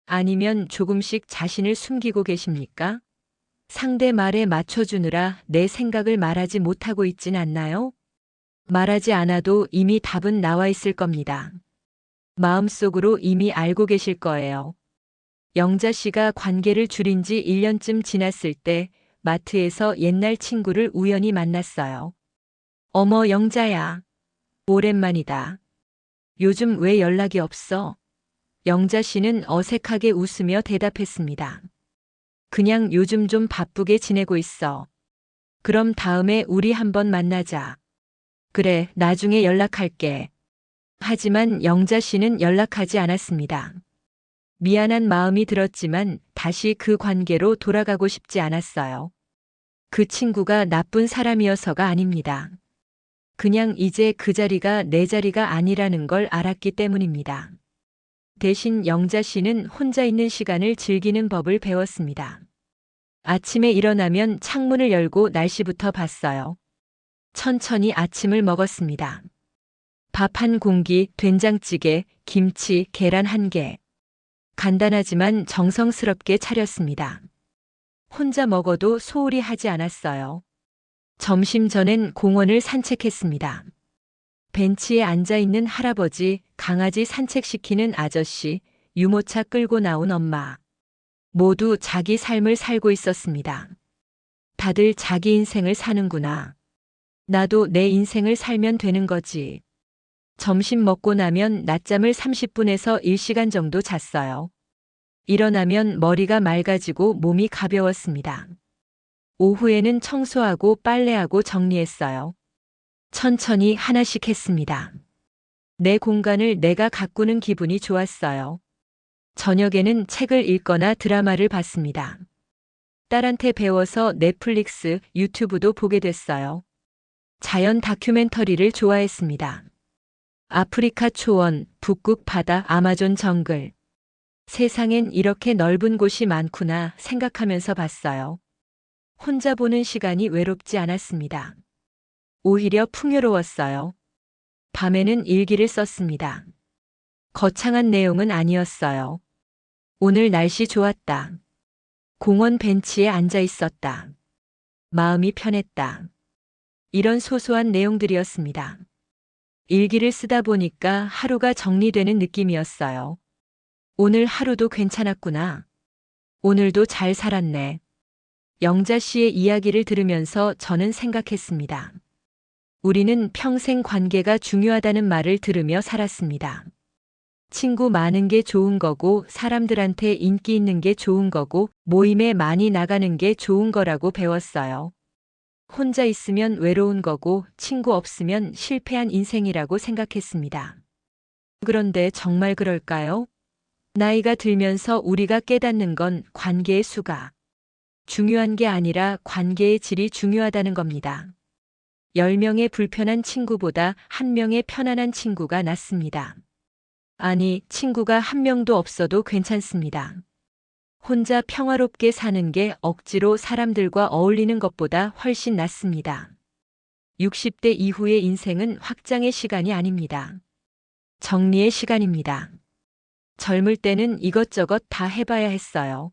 아니면 조금씩 자신을 숨기고 계십니까? 상대 말에 맞춰주느라 내 생각을 말하지 못하고 있진 않나요? 말하지 않아도 이미 답은 나와 있을 겁니다. 마음속으로 이미 알고 계실 거예요. 영자 씨가 관계를 줄인 지 1년쯤 지났을 때 마트에서 옛날 친구를 우연히 만났어요. 어머, 영자야. 오랜만이다. 요즘 왜 연락이 없어? 영자 씨는 어색하게 웃으며 대답했습니다. 그냥 요즘 좀 바쁘게 지내고 있어. 그럼 다음에 우리 한번 만나자. 그래, 나중에 연락할게. 하지만 영자 씨는 연락하지 않았습니다. 미안한 마음이 들었지만 다시 그 관계로 돌아가고 싶지 않았어요. 그 친구가 나쁜 사람이어서가 아닙니다. 그냥 이제 그 자리가 내 자리가 아니라는 걸 알았기 때문입니다. 대신 영자 씨는 혼자 있는 시간을 즐기는 법을 배웠습니다. 아침에 일어나면 창문을 열고 날씨부터 봤어요. 천천히 아침을 먹었습니다. 밥 한 공기, 된장찌개, 김치, 계란 한 개. 간단하지만 정성스럽게 차렸습니다. 혼자 먹어도 소홀히 하지 않았어요. 점심 전엔 공원을 산책했습니다. 벤치에 앉아있는 할아버지, 강아지 산책시키는 아저씨, 유모차 끌고 나온 엄마. 모두 자기 삶을 살고 있었습니다. 다들 자기 인생을 사는구나. 나도 내 인생을 살면 되는 거지. 점심 먹고 나면 낮잠을 30분에서 1시간 정도 잤어요. 일어나면 머리가 맑아지고 몸이 가벼웠습니다. 오후에는 청소하고 빨래하고 정리했어요. 천천히 하나씩 했습니다. 내 공간을 내가 가꾸는 기분이 좋았어요. 저녁에는 책을 읽거나 드라마를 봤습니다. 딸한테 배워서 넷플릭스, 유튜브도 보게 됐어요. 자연 다큐멘터리를 좋아했습니다. 아프리카 초원, 북극 바다, 아마존 정글. 세상엔 이렇게 넓은 곳이 많구나 생각하면서 봤어요. 혼자 보는 시간이 외롭지 않았습니다. 오히려 풍요로웠어요. 밤에는 일기를 썼습니다. 거창한 내용은 아니었어요. 오늘 날씨 좋았다. 공원 벤치에 앉아 있었다. 마음이 편했다. 이런 소소한 내용들이었습니다. 일기를 쓰다 보니까 하루가 정리되는 느낌이었어요. 오늘 하루도 괜찮았구나. 오늘도 잘 살았네. 영자 씨의 이야기를 들으면서 저는 생각했습니다. 우리는 평생 관계가 중요하다는 말을 들으며 살았습니다. 친구 많은 게 좋은 거고, 사람들한테 인기 있는 게 좋은 거고, 모임에 많이 나가는 게 좋은 거라고 배웠어요. 혼자 있으면 외로운 거고, 친구 없으면 실패한 인생이라고 생각했습니다. 그런데 정말 그럴까요? 나이가 들면서 우리가 깨닫는 건 관계의 수가 중요한 게 아니라 관계의 질이 중요하다는 겁니다. 10명의 불편한 친구보다 1명의 편안한 친구가 낫습니다. 아니, 친구가 1명도 없어도 괜찮습니다. 혼자 평화롭게 사는 게 억지로 사람들과 어울리는 것보다 훨씬 낫습니다. 60대 이후의 인생은 확장의 시간이 아닙니다. 정리의 시간입니다. 젊을 때는 이것저것 다 해봐야 했어요.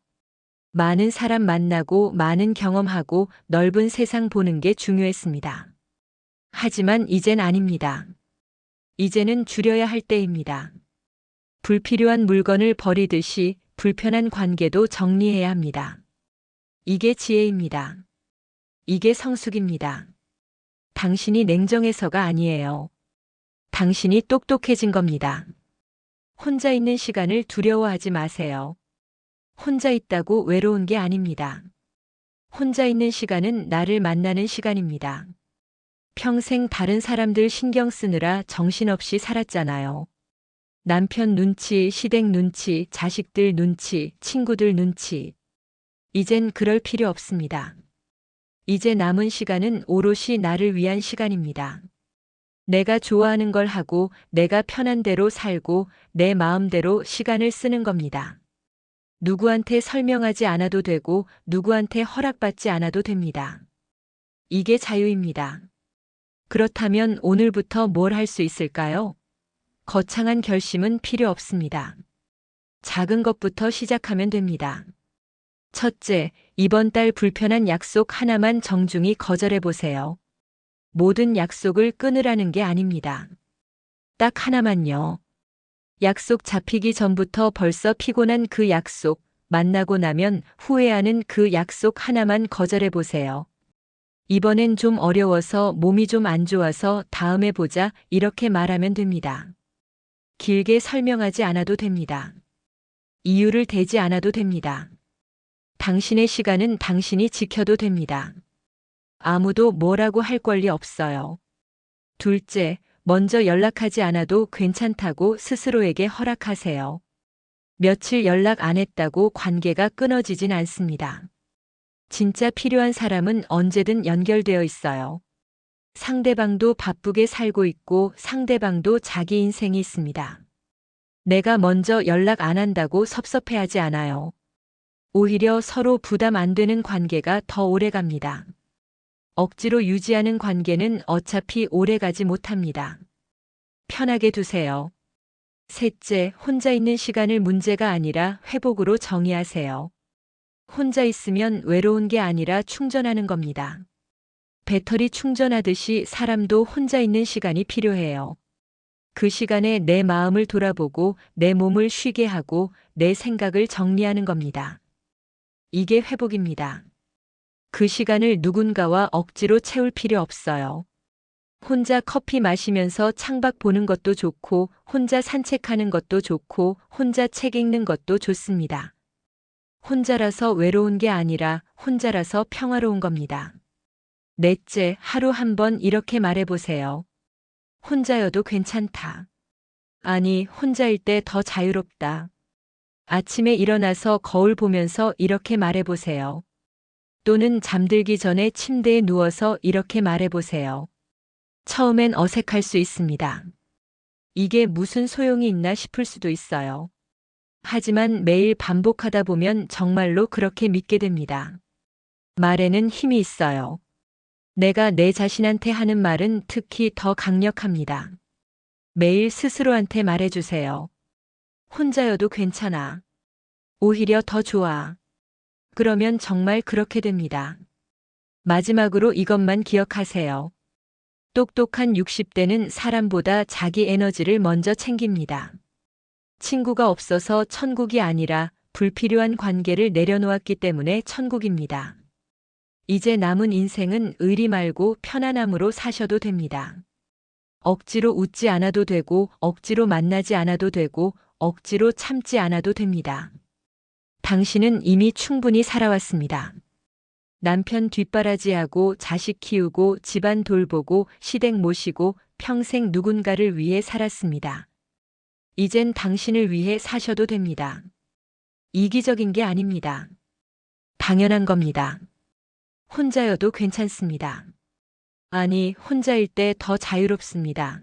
많은 사람 만나고 많은 경험하고 넓은 세상 보는 게 중요했습니다. 하지만 이젠 아닙니다. 이제는 줄여야 할 때입니다. 불필요한 물건을 버리듯이 불편한 관계도 정리해야 합니다. 이게 지혜입니다. 이게 성숙입니다. 당신이 냉정해서가 아니에요. 당신이 똑똑해진 겁니다. 혼자 있는 시간을 두려워하지 마세요. 혼자 있다고 외로운 게 아닙니다. 혼자 있는 시간은 나를 만나는 시간입니다. 평생 다른 사람들 신경 쓰느라 정신없이 살았잖아요. 남편 눈치, 시댁 눈치, 자식들 눈치, 친구들 눈치. 이젠 그럴 필요 없습니다. 이제 남은 시간은 오롯이 나를 위한 시간입니다. 내가 좋아하는 걸 하고 내가 편한 대로 살고 내 마음대로 시간을 쓰는 겁니다. 누구한테 설명하지 않아도 되고 누구한테 허락받지 않아도 됩니다. 이게 자유입니다. 그렇다면 오늘부터 뭘 할 수 있을까요? 거창한 결심은 필요 없습니다. 작은 것부터 시작하면 됩니다. 첫째, 이번 달 불편한 약속 하나만 정중히 거절해 보세요. 모든 약속을 끊으라는 게 아닙니다. 딱 하나만요. 약속 잡히기 전부터 벌써 피곤한 그 약속, 만나고 나면 후회하는 그 약속 하나만 거절해 보세요. 이번엔 좀 어려워서 몸이 좀 안 좋아서 다음에 보자 이렇게 말하면 됩니다. 길게 설명하지 않아도 됩니다. 이유를 대지 않아도 됩니다. 당신의 시간은 당신이 지켜도 됩니다. 아무도 뭐라고 할 권리 없어요. 둘째, 먼저 연락하지 않아도 괜찮다고 스스로에게 허락하세요. 며칠 연락 안 했다고 관계가 끊어지진 않습니다. 진짜 필요한 사람은 언제든 연결되어 있어요. 상대방도 바쁘게 살고 있고 상대방도 자기 인생이 있습니다. 내가 먼저 연락 안 한다고 섭섭해하지 않아요. 오히려 서로 부담 안 되는 관계가 더 오래 갑니다. 억지로 유지하는 관계는 어차피 오래 가지 못합니다. 편하게 두세요. 셋째, 혼자 있는 시간을 문제가 아니라 회복으로 정의하세요. 혼자 있으면 외로운 게 아니라 충전하는 겁니다. 배터리 충전하듯이 사람도 혼자 있는 시간이 필요해요. 그 시간에 내 마음을 돌아보고 내 몸을 쉬게 하고 내 생각을 정리하는 겁니다. 이게 회복입니다. 그 시간을 누군가와 억지로 채울 필요 없어요. 혼자 커피 마시면서 창밖 보는 것도 좋고, 혼자 산책하는 것도 좋고, 혼자 책 읽는 것도 좋습니다. 혼자라서 외로운 게 아니라 혼자라서 평화로운 겁니다. 넷째, 하루 한 번 이렇게 말해보세요. 혼자여도 괜찮다. 아니, 혼자일 때 더 자유롭다. 아침에 일어나서 거울 보면서 이렇게 말해보세요. 또는 잠들기 전에 침대에 누워서 이렇게 말해보세요. 처음엔 어색할 수 있습니다. 이게 무슨 소용이 있나 싶을 수도 있어요. 하지만 매일 반복하다 보면 정말로 그렇게 믿게 됩니다. 말에는 힘이 있어요. 내가 내 자신한테 하는 말은 특히 더 강력합니다. 매일 스스로한테 말해주세요. 혼자여도 괜찮아. 오히려 더 좋아. 그러면 정말 그렇게 됩니다. 마지막으로 이것만 기억하세요. 똑똑한 60대는 사람보다 자기 에너지를 먼저 챙깁니다. 친구가 없어서 천국이 아니라 불필요한 관계를 내려놓았기 때문에 천국입니다. 이제 남은 인생은 의리 말고 편안함으로 사셔도 됩니다. 억지로 웃지 않아도 되고, 억지로 만나지 않아도 되고, 억지로 참지 않아도 됩니다. 당신은 이미 충분히 살아왔습니다. 남편 뒷바라지하고 자식 키우고 집안 돌보고 시댁 모시고 평생 누군가를 위해 살았습니다. 이젠 당신을 위해 사셔도 됩니다. 이기적인 게 아닙니다. 당연한 겁니다. 혼자여도 괜찮습니다. 아니, 혼자일 때 더 자유롭습니다.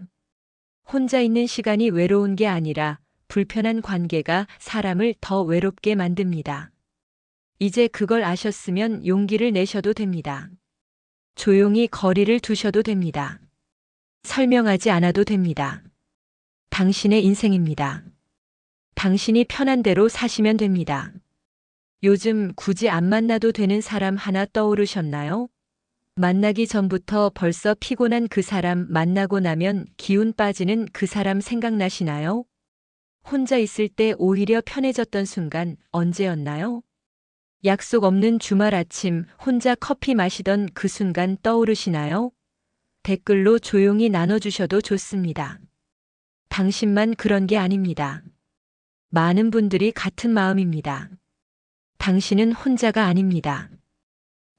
혼자 있는 시간이 외로운 게 아니라 불편한 관계가 사람을 더 외롭게 만듭니다. 이제 그걸 아셨으면 용기를 내셔도 됩니다. 조용히 거리를 두셔도 됩니다. 설명하지 않아도 됩니다. 당신의 인생입니다. 당신이 편한 대로 사시면 됩니다. 요즘 굳이 안 만나도 되는 사람 하나 떠오르셨나요? 만나기 전부터 벌써 피곤한 그 사람, 만나고 나면 기운 빠지는 그 사람 생각나시나요? 혼자 있을 때 오히려 편해졌던 순간 언제였나요? 약속 없는 주말 아침 혼자 커피 마시던 그 순간 떠오르시나요? 댓글로 조용히 나눠주셔도 좋습니다. 당신만 그런 게 아닙니다. 많은 분들이 같은 마음입니다. 당신은 혼자가 아닙니다.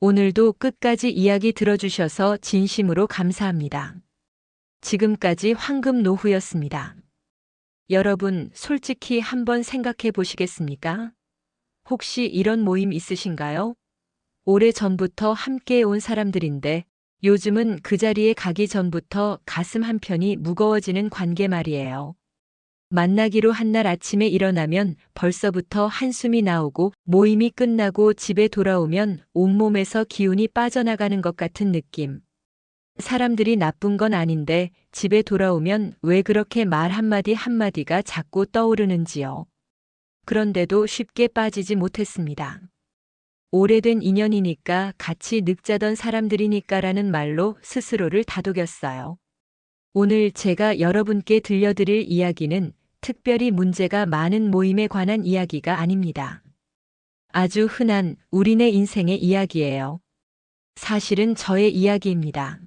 오늘도 끝까지 이야기 들어주셔서 진심으로 감사합니다. 지금까지 황금노후였습니다. 여러분, 솔직히 한번 생각해 보시겠습니까? 혹시 이런 모임 있으신가요? 오래전부터 함께 온 사람들인데 요즘은 그 자리에 가기 전부터 가슴 한편이 무거워지는 관계 말이에요. 만나기로 한 날 아침에 일어나면 벌써부터 한숨이 나오고 모임이 끝나고 집에 돌아오면 온몸에서 기운이 빠져나가는 것 같은 느낌. 사람들이 나쁜 건 아닌데 집에 돌아오면 왜 그렇게 말 한마디 한마디가 자꾸 떠오르는지요. 그런데도 쉽게 빠지지 못했습니다. 오래된 인연이니까 같이 늑자던 사람들이니까라는 말로 스스로를 다독였어요. 오늘 제가 여러분께 들려드릴 이야기는 특별히 문제가 많은 모임에 관한 이야기가 아닙니다. 아주 흔한 우리네 인생의 이야기예요. 사실은 저의 이야기입니다.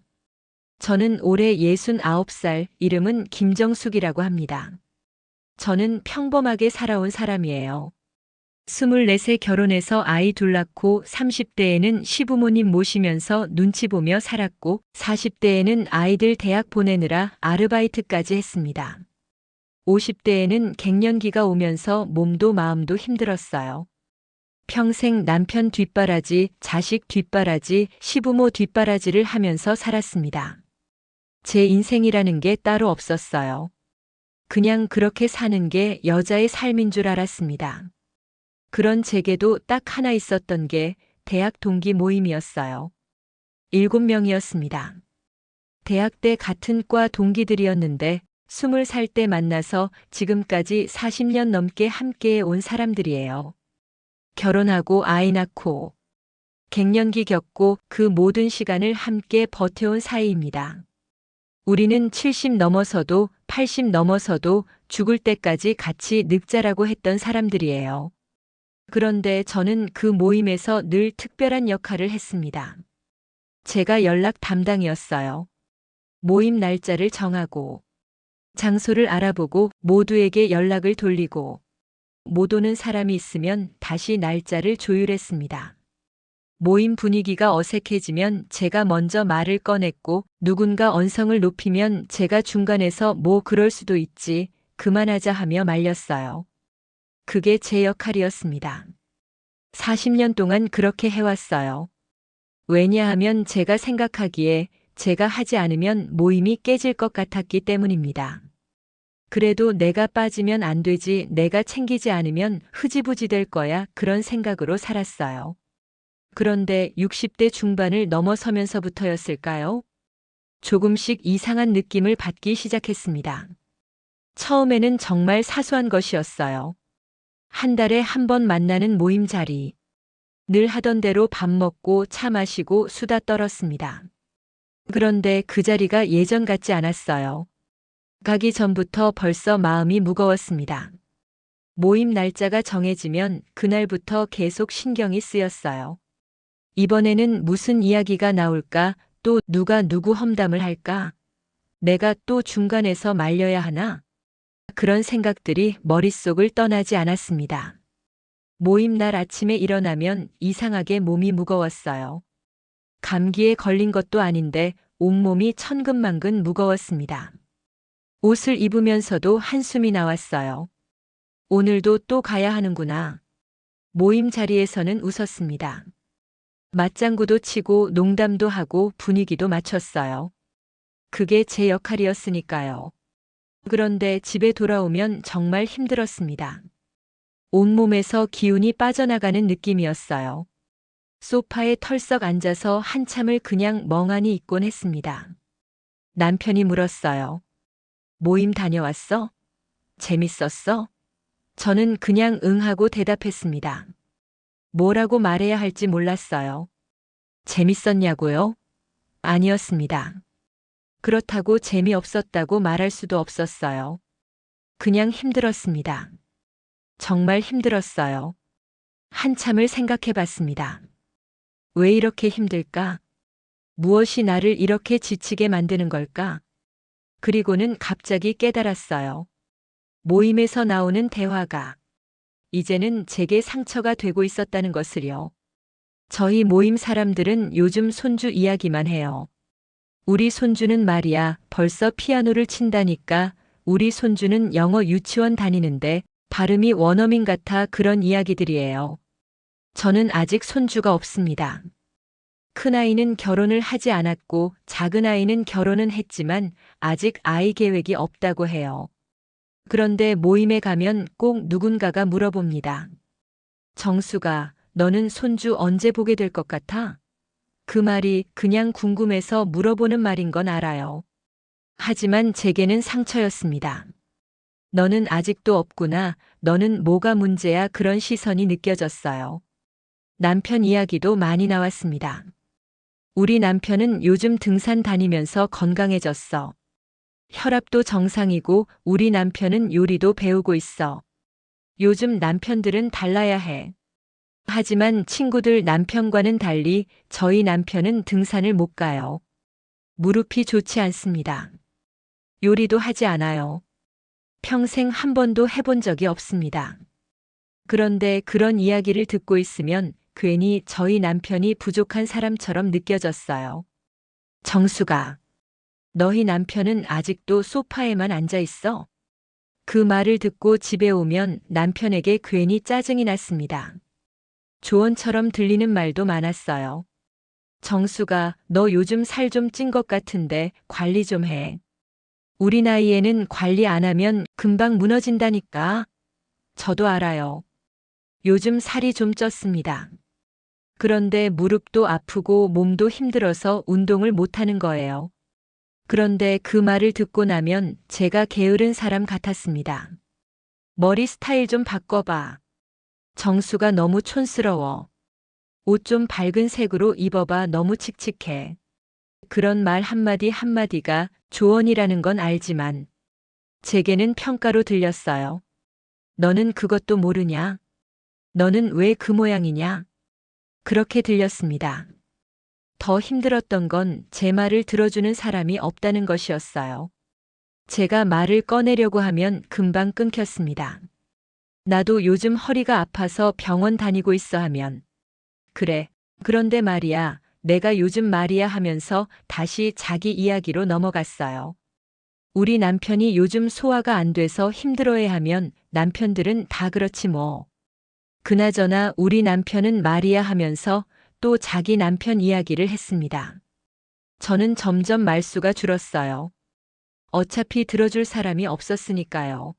저는 올해 69살, 이름은 김정숙이라고 합니다. 저는 평범하게 살아온 사람이에요. 24세 결혼해서 아이 둘 낳고 30대에는 시부모님 모시면서 눈치 보며 살았고 40대에는 아이들 대학 보내느라 아르바이트까지 했습니다. 50대에는 갱년기가 오면서 몸도 마음도 힘들었어요. 평생 남편 뒷바라지, 자식 뒷바라지, 시부모 뒷바라지를 하면서 살았습니다. 제 인생이라는 게 따로 없었어요. 그냥 그렇게 사는 게 여자의 삶인 줄 알았습니다. 그런 제게도 딱 하나 있었던 게 대학 동기 모임이었어요. 7명이었습니다. 대학 때 같은 과 동기들이었는데 20살 때 만나서 지금까지 40년 넘게 함께 온 사람들이에요. 결혼하고 아이 낳고 갱년기 겪고 그 모든 시간을 함께 버텨온 사이입니다. 우리는 70 넘어서도 80 넘어서도 죽을 때까지 같이 늙자라고 했던 사람들이에요. 그런데 저는 그 모임에서 늘 특별한 역할을 했습니다. 제가 연락 담당이었어요. 모임 날짜를 정하고, 장소를 알아보고 모두에게 연락을 돌리고, 못 오는 사람이 있으면 다시 날짜를 조율했습니다. 모임 분위기가 어색해지면 제가 먼저 말을 꺼냈고, 누군가 언성을 높이면 제가 중간에서 뭐 그럴 수도 있지, 그만하자 하며 말렸어요. 그게 제 역할이었습니다. 40년 동안 그렇게 해왔어요. 왜냐하면 제가 생각하기에 제가 하지 않으면 모임이 깨질 것 같았기 때문입니다. 그래도 내가 빠지면 안 되지, 내가 챙기지 않으면 흐지부지 될 거야, 그런 생각으로 살았어요. 그런데 60대 중반을 넘어서면서부터였을까요? 조금씩 이상한 느낌을 받기 시작했습니다. 처음에는 정말 사소한 것이었어요. 한 달에 한 번 만나는 모임 자리. 늘 하던 대로 밥 먹고 차 마시고 수다 떨었습니다. 그런데 그 자리가 예전 같지 않았어요. 가기 전부터 벌써 마음이 무거웠습니다. 모임 날짜가 정해지면 그날부터 계속 신경이 쓰였어요. 이번에는 무슨 이야기가 나올까? 또 누가 누구 험담을 할까? 내가 또 중간에서 말려야 하나? 그런 생각들이 머릿속을 떠나지 않았습니다. 모임 날 아침에 일어나면 이상하게 몸이 무거웠어요. 감기에 걸린 것도 아닌데 온몸이 천근만근 무거웠습니다. 옷을 입으면서도 한숨이 나왔어요. 오늘도 또 가야 하는구나. 모임 자리에서는 웃었습니다. 맞장구도 치고 농담도 하고 분위기도 맞췄어요. 그게 제 역할이었으니까요. 그런데 집에 돌아오면 정말 힘들었습니다. 온몸에서 기운이 빠져나가는 느낌이었어요. 소파에 털썩 앉아서 한참을 그냥 멍하니 있곤 했습니다. 남편이 물었어요. 모임 다녀왔어? 재밌었어? 저는 그냥 응하고 대답했습니다. 뭐라고 말해야 할지 몰랐어요. 재밌었냐고요? 아니었습니다. 그렇다고 재미없었다고 말할 수도 없었어요. 그냥 힘들었습니다. 정말 힘들었어요. 한참을 생각해 봤습니다. 왜 이렇게 힘들까? 무엇이 나를 이렇게 지치게 만드는 걸까? 그리고는 갑자기 깨달았어요. 모임에서 나오는 대화가 이제는 제게 상처가 되고 있었다는 것을요. 저희 모임 사람들은 요즘 손주 이야기만 해요. 우리 손주는 말이야 벌써 피아노를 친다니까, 우리 손주는 영어 유치원 다니는데 발음이 원어민 같아, 그런 이야기들이에요. 저는 아직 손주가 없습니다. 큰아이는 결혼을 하지 않았고 작은아이는 결혼은 했지만 아직 아이 계획이 없다고 해요. 그런데 모임에 가면 꼭 누군가가 물어봅니다. 정수가, 너는 손주 언제 보게 될 것 같아? 그 말이 그냥 궁금해서 물어보는 말인 건 알아요. 하지만 제게는 상처였습니다. 너는 아직도 없구나. 너는 뭐가 문제야? 그런 시선이 느껴졌어요. 남편 이야기도 많이 나왔습니다. 우리 남편은 요즘 등산 다니면서 건강해졌어. 혈압도 정상이고 우리 남편은 요리도 배우고 있어. 요즘 남편들은 달라야 해. 하지만 친구들 남편과는 달리 저희 남편은 등산을 못 가요. 무릎이 좋지 않습니다. 요리도 하지 않아요. 평생 한 번도 해본 적이 없습니다. 그런데 그런 이야기를 듣고 있으면 괜히 저희 남편이 부족한 사람처럼 느껴졌어요. 정수가, 너희 남편은 아직도 소파에만 앉아 있어? 그 말을 듣고 집에 오면 남편에게 괜히 짜증이 났습니다. 조언처럼 들리는 말도 많았어요. 정수가, 너 요즘 살 좀 찐 것 같은데 관리 좀 해. 우리 나이에는 관리 안 하면 금방 무너진다니까. 저도 알아요. 요즘 살이 좀 쪘습니다. 그런데 무릎도 아프고 몸도 힘들어서 운동을 못하는 거예요. 그런데 그 말을 듣고 나면 제가 게으른 사람 같았습니다. 머리 스타일 좀 바꿔봐. 정수가 너무 촌스러워. 옷 좀 밝은 색으로 입어봐. 너무 칙칙해. 그런 말 한마디 한마디가 조언이라는 건 알지만 제게는 평가로 들렸어요. 너는 그것도 모르냐? 너는 왜 그 모양이냐? 그렇게 들렸습니다. 더 힘들었던 건 제 말을 들어주는 사람이 없다는 것이었어요. 제가 말을 꺼내려고 하면 금방 끊겼습니다. 나도 요즘 허리가 아파서 병원 다니고 있어 하면 그래, 그런데 말이야, 내가 요즘 말이야 하면서 다시 자기 이야기로 넘어갔어요. 우리 남편이 요즘 소화가 안 돼서 힘들어해 하면 남편들은 다 그렇지 뭐. 그나저나 우리 남편은 말이야 하면서 또 자기 남편 이야기를 했습니다. 저는 점점 말수가 줄었어요. 어차피 들어줄 사람이 없었으니까요.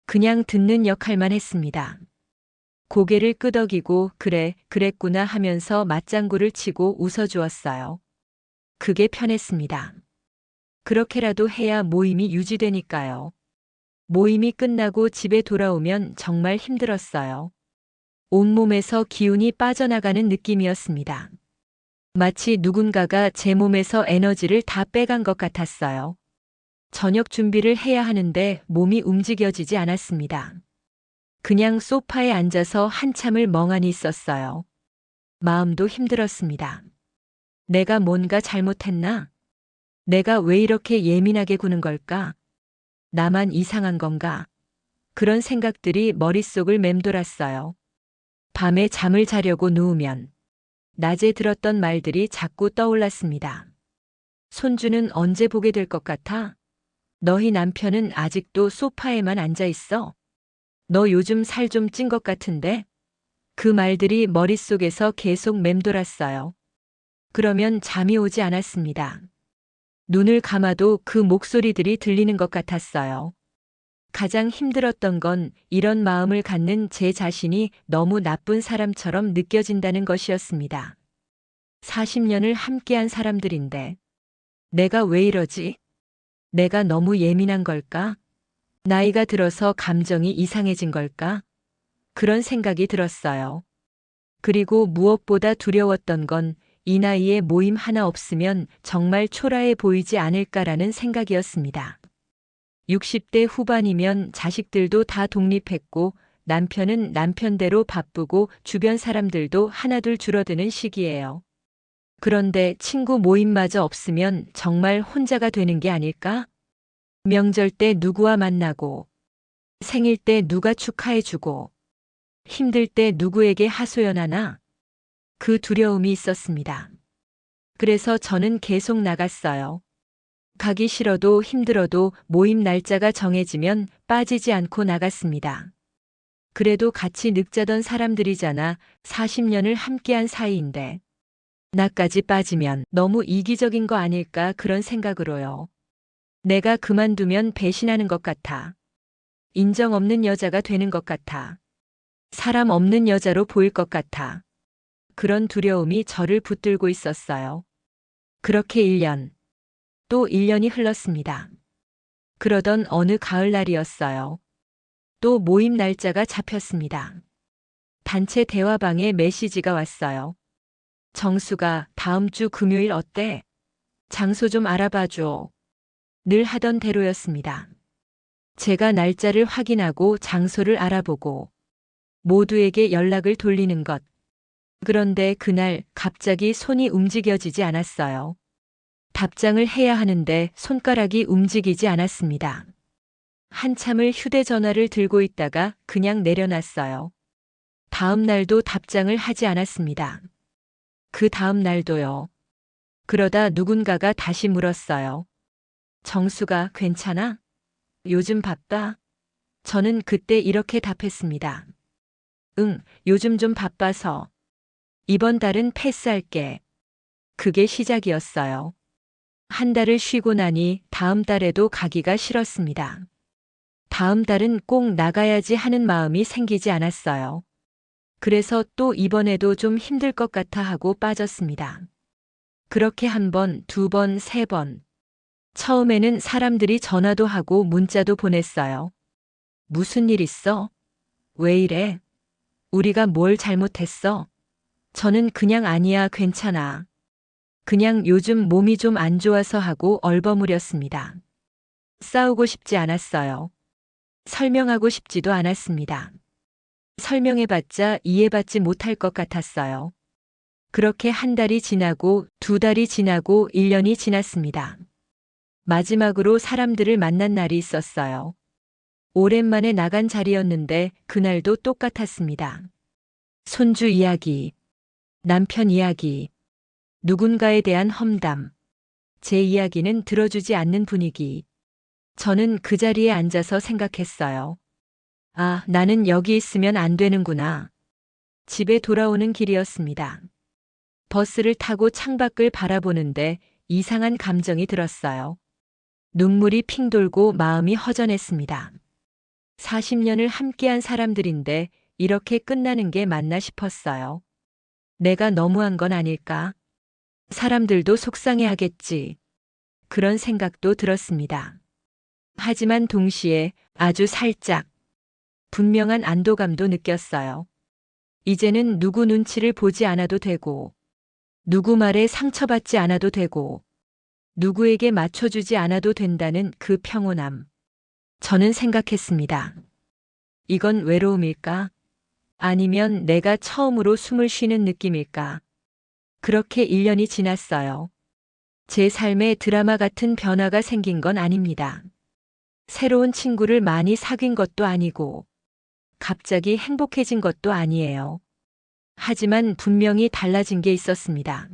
그냥 듣는 역할만 했습니다. 고개를 끄덕이고 그래, 그랬구나 하면서 맞장구를 치고 웃어주었어요. 그게 편했습니다. 그렇게라도 해야 모임이 유지되니까요. 모임이 끝나고 집에 돌아오면 정말 힘들었어요. 온몸에서 기운이 빠져나가는 느낌이었습니다. 마치 누군가가 제 몸에서 에너지를 다 빼간 것 같았어요. 저녁 준비를 해야 하는데 몸이 움직여지지 않았습니다. 그냥 소파에 앉아서 한참을 멍하니 있었어요. 마음도 힘들었습니다. 내가 뭔가 잘못했나? 내가 왜 이렇게 예민하게 구는 걸까? 나만 이상한 건가? 그런 생각들이 머릿속을 맴돌았어요. 밤에 잠을 자려고 누우면 낮에 들었던 말들이 자꾸 떠올랐습니다. 손주는 언제 보게 될 것 같아? 너희 남편은 아직도 소파에만 앉아 있어? 너 요즘 살 좀 찐 것 같은데? 그 말들이 머릿속에서 계속 맴돌았어요. 그러면 잠이 오지 않았습니다. 눈을 감아도 그 목소리들이 들리는 것 같았어요. 가장 힘들었던 건 이런 마음을 갖는 제 자신이 너무 나쁜 사람처럼 느껴진다는 것이었습니다. 40년을 함께한 사람들인데 내가 왜 이러지? 내가 너무 예민한 걸까? 나이가 들어서 감정이 이상해진 걸까? 그런 생각이 들었어요. 그리고 무엇보다 두려웠던 건 이 나이에 모임 하나 없으면 정말 초라해 보이지 않을까라는 생각이었습니다. 60대 후반이면 자식들도 다 독립했고 남편은 남편대로 바쁘고 주변 사람들도 하나둘 줄어드는 시기예요. 그런데 친구 모임마저 없으면 정말 혼자가 되는 게 아닐까? 명절 때 누구와 만나고, 생일 때 누가 축하해주고, 힘들 때 누구에게 하소연하나? 그 두려움이 있었습니다. 그래서 저는 계속 나갔어요. 가기 싫어도 힘들어도 모임 날짜가 정해지면 빠지지 않고 나갔습니다. 그래도 같이 늑자던 사람들이잖아. 40년을 함께한 사이인데. 나까지 빠지면 너무 이기적인 거 아닐까 그런 생각으로요. 내가 그만두면 배신하는 것 같아. 인정 없는 여자가 되는 것 같아. 사람 없는 여자로 보일 것 같아. 그런 두려움이 저를 붙들고 있었어요. 그렇게 1년, 또 1년이 흘렀습니다. 그러던 어느 가을날이었어요. 또 모임 날짜가 잡혔습니다. 단체 대화방에 메시지가 왔어요. 정수가 다음 주 금요일 어때? 장소 좀 알아봐줘. 늘 하던 대로였습니다. 제가 날짜를 확인하고 장소를 알아보고 모두에게 연락을 돌리는 것. 그런데 그날 갑자기 손이 움직여지지 않았어요. 답장을 해야 하는데 손가락이 움직이지 않았습니다. 한참을 휴대전화를 들고 있다가 그냥 내려놨어요. 다음 날도 답장을 하지 않았습니다. 그 다음 날도요. 그러다 누군가가 다시 물었어요. 정수가 괜찮아? 요즘 바빠? 저는 그때 이렇게 답했습니다. 응, 요즘 좀 바빠서. 이번 달은 패스할게. 그게 시작이었어요. 한 달을 쉬고 나니 다음 달에도 가기가 싫었습니다. 다음 달은 꼭 나가야지 하는 마음이 생기지 않았어요. 그래서 또 이번에도 좀 힘들 것 같아 하고 빠졌습니다. 그렇게 한 번, 두 번, 세 번. 처음에는 사람들이 전화도 하고 문자도 보냈어요. 무슨 일 있어? 왜 이래? 우리가 뭘 잘못했어? 저는 그냥 아니야, 괜찮아. 그냥 요즘 몸이 좀 안 좋아서 하고 얼버무렸습니다. 싸우고 싶지 않았어요. 설명하고 싶지도 않았습니다. 설명해봤자 이해받지 못할 것 같았어요. 그렇게 한 달이 지나고 두 달이 지나고 1년이 지났습니다. 마지막으로 사람들을 만난 날이 있었어요. 오랜만에 나간 자리였는데 그날도 똑같았습니다. 손주 이야기, 남편 이야기, 누군가에 대한 험담, 제 이야기는 들어주지 않는 분위기. 저는 그 자리에 앉아서 생각했어요. 아, 나는 여기 있으면 안 되는구나. 집에 돌아오는 길이었습니다. 버스를 타고 창밖을 바라보는데 이상한 감정이 들었어요. 눈물이 핑 돌고 마음이 허전했습니다. 40년을 함께한 사람들인데 이렇게 끝나는 게 맞나 싶었어요. 내가 너무한 건 아닐까? 사람들도 속상해하겠지. 그런 생각도 들었습니다. 하지만 동시에 아주 살짝 분명한 안도감도 느꼈어요. 이제는 누구 눈치를 보지 않아도 되고, 누구 말에 상처받지 않아도 되고, 누구에게 맞춰주지 않아도 된다는 그 평온함. 저는 생각했습니다. 이건 외로움일까? 아니면 내가 처음으로 숨을 쉬는 느낌일까? 그렇게 1년이 지났어요. 제 삶에 드라마 같은 변화가 생긴 건 아닙니다. 새로운 친구를 많이 사귄 것도 아니고, 갑자기 행복해진 것도 아니에요. 하지만 분명히 달라진 게 있었습니다.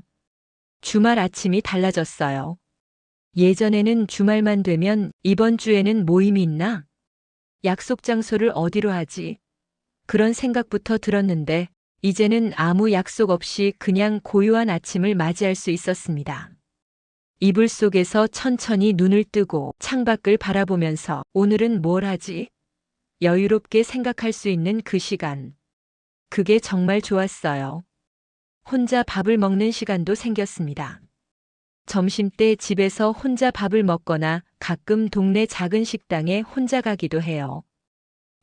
주말 아침이 달라졌어요. 예전에는 주말만 되면 이번 주에는 모임이 있나? 약속 장소를 어디로 하지? 그런 생각부터 들었는데 이제는 아무 약속 없이 그냥 고요한 아침을 맞이할 수 있었습니다. 이불 속에서 천천히 눈을 뜨고 창밖을 바라보면서 오늘은 뭘 하지? 여유롭게 생각할 수 있는 그 시간. 그게 정말 좋았어요. 혼자 밥을 먹는 시간도 생겼습니다. 점심때 집에서 혼자 밥을 먹거나 가끔 동네 작은 식당에 혼자 가기도 해요.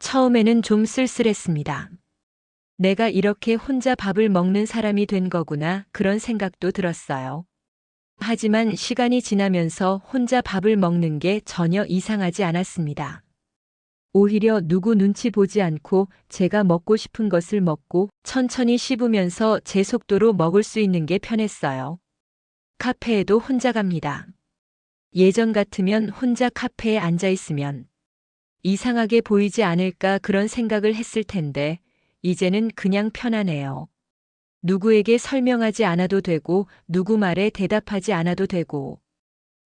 처음에는 좀 쓸쓸했습니다. 내가 이렇게 혼자 밥을 먹는 사람이 된 거구나 그런 생각도 들었어요. 하지만 시간이 지나면서 혼자 밥을 먹는 게 전혀 이상하지 않았습니다. 오히려 누구 눈치 보지 않고 제가 먹고 싶은 것을 먹고 천천히 씹으면서 제 속도로 먹을 수 있는 게 편했어요. 카페에도 혼자 갑니다. 예전 같으면 혼자 카페에 앉아 있으면 이상하게 보이지 않을까 그런 생각을 했을 텐데 이제는 그냥 편하네요. 누구에게 설명하지 않아도 되고 누구 말에 대답하지 않아도 되고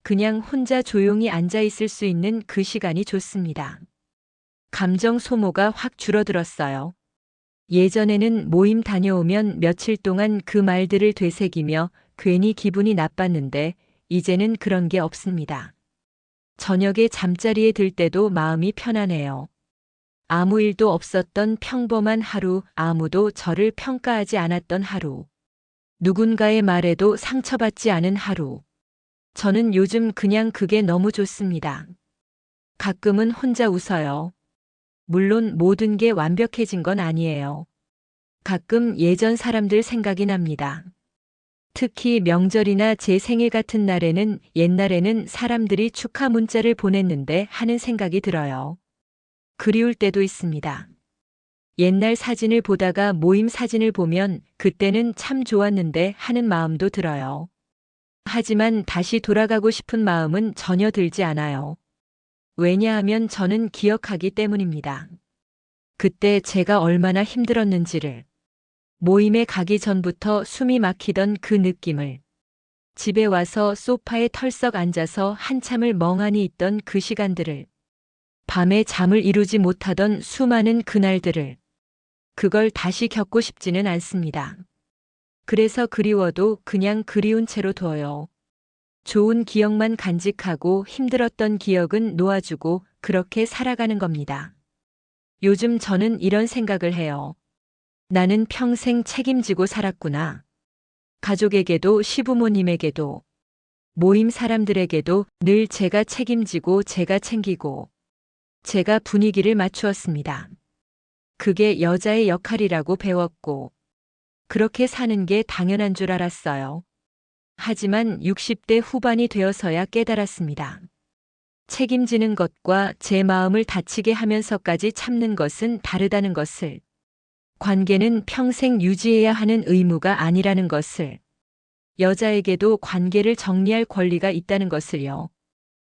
그냥 혼자 조용히 앉아 있을 수 있는 그 시간이 좋습니다. 감정 소모가 확 줄어들었어요. 예전에는 모임 다녀오면 며칠 동안 그 말들을 되새기며 괜히 기분이 나빴는데 이제는 그런 게 없습니다. 저녁에 잠자리에 들 때도 마음이 편안해요. 아무 일도 없었던 평범한 하루, 아무도 저를 평가하지 않았던 하루. 누군가의 말에도 상처받지 않은 하루. 저는 요즘 그냥 그게 너무 좋습니다. 가끔은 혼자 웃어요. 물론 모든 게 완벽해진 건 아니에요. 가끔 예전 사람들 생각이 납니다. 특히 명절이나 제 생일 같은 날에는 옛날에는 사람들이 축하 문자를 보냈는데 하는 생각이 들어요. 그리울 때도 있습니다. 옛날 사진을 보다가 모임 사진을 보면 그때는 참 좋았는데 하는 마음도 들어요. 하지만 다시 돌아가고 싶은 마음은 전혀 들지 않아요. 왜냐하면 저는 기억하기 때문입니다. 그때 제가 얼마나 힘들었는지를, 모임에 가기 전부터 숨이 막히던 그 느낌을, 집에 와서 소파에 털썩 앉아서 한참을 멍하니 있던 그 시간들을, 밤에 잠을 이루지 못하던 수많은 그날들을, 그걸 다시 겪고 싶지는 않습니다. 그래서 그리워도 그냥 그리운 채로 둬요. 좋은 기억만 간직하고 힘들었던 기억은 놓아주고 그렇게 살아가는 겁니다. 요즘 저는 이런 생각을 해요. 나는 평생 책임지고 살았구나. 가족에게도 시부모님에게도 모임 사람들에게도 늘 제가 책임지고 제가 챙기고 제가 분위기를 맞추었습니다. 그게 여자의 역할이라고 배웠고 그렇게 사는 게 당연한 줄 알았어요. 하지만 60대 후반이 되어서야 깨달았습니다. 책임지는 것과 제 마음을 다치게 하면서까지 참는 것은 다르다는 것을. 관계는 평생 유지해야 하는 의무가 아니라는 것을. 여자에게도 관계를 정리할 권리가 있다는 것을요.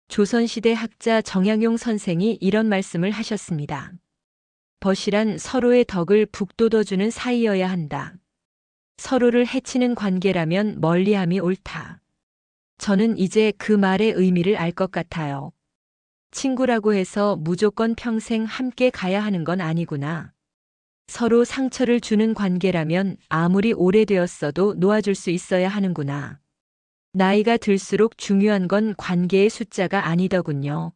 조선시대 학자 정약용 선생이 이런 말씀을 하셨습니다. 벗이란 서로의 덕을 북돋워주는 사이여야 한다. 서로를 해치는 관계라면 멀리함이 옳다. 저는 이제 그 말의 의미를 알 것 같아요. 친구라고 해서 무조건 평생 함께 가야 하는 건 아니구나. 서로 상처를 주는 관계라면 아무리 오래되었어도 놓아줄 수 있어야 하는구나. 나이가 들수록 중요한 건 관계의 숫자가 아니더군요.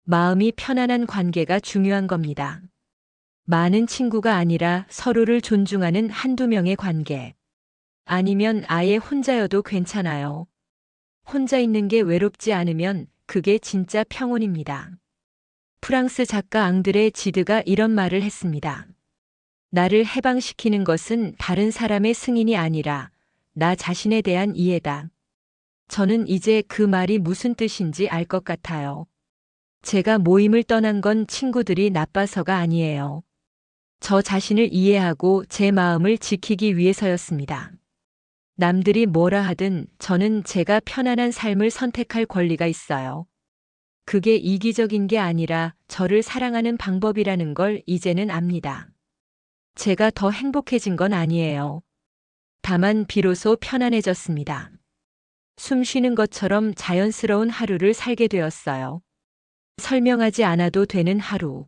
마음이 편안한 관계가 중요한 겁니다. 많은 친구가 아니라 서로를 존중하는 한두 명의 관계. 아니면 아예 혼자여도 괜찮아요. 혼자 있는 게 외롭지 않으면 그게 진짜 평온입니다. 프랑스 작가 앙드레 지드가 이런 말을 했습니다. 나를 해방시키는 것은 다른 사람의 승인이 아니라 나 자신에 대한 이해다. 저는 이제 그 말이 무슨 뜻인지 알 것 같아요. 제가 모임을 떠난 건 친구들이 나빠서가 아니에요. 저 자신을 이해하고 제 마음을 지키기 위해서였습니다. 남들이 뭐라 하든 저는 제가 편안한 삶을 선택할 권리가 있어요. 그게 이기적인 게 아니라 저를 사랑하는 방법이라는 걸 이제는 압니다. 제가 더 행복해진 건 아니에요. 다만 비로소 편안해졌습니다. 숨 쉬는 것처럼 자연스러운 하루를 살게 되었어요. 설명하지 않아도 되는 하루.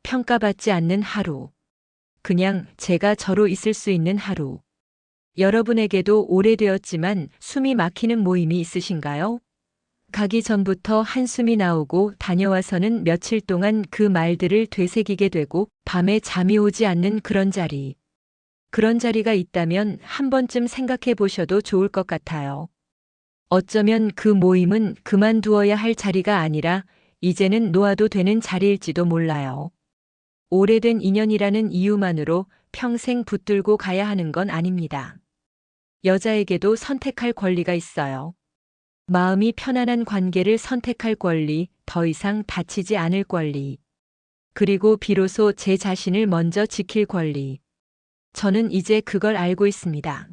평가받지 않는 하루. 그냥 제가 저로 있을 수 있는 하루. 여러분에게도 오래되었지만 숨이 막히는 모임이 있으신가요? 가기 전부터 한숨이 나오고 다녀와서는 며칠 동안 그 말들을 되새기게 되고 밤에 잠이 오지 않는 그런 자리. 그런 자리가 있다면 한 번쯤 생각해 보셔도 좋을 것 같아요. 어쩌면 그 모임은 그만두어야 할 자리가 아니라 이제는 놓아도 되는 자리일지도 몰라요. 오래된 인연이라는 이유만으로 평생 붙들고 가야 하는 건 아닙니다. 여자에게도 선택할 권리가 있어요. 마음이 편안한 관계를 선택할 권리, 더 이상 다치지 않을 권리. 그리고 비로소 제 자신을 먼저 지킬 권리. 저는 이제 그걸 알고 있습니다.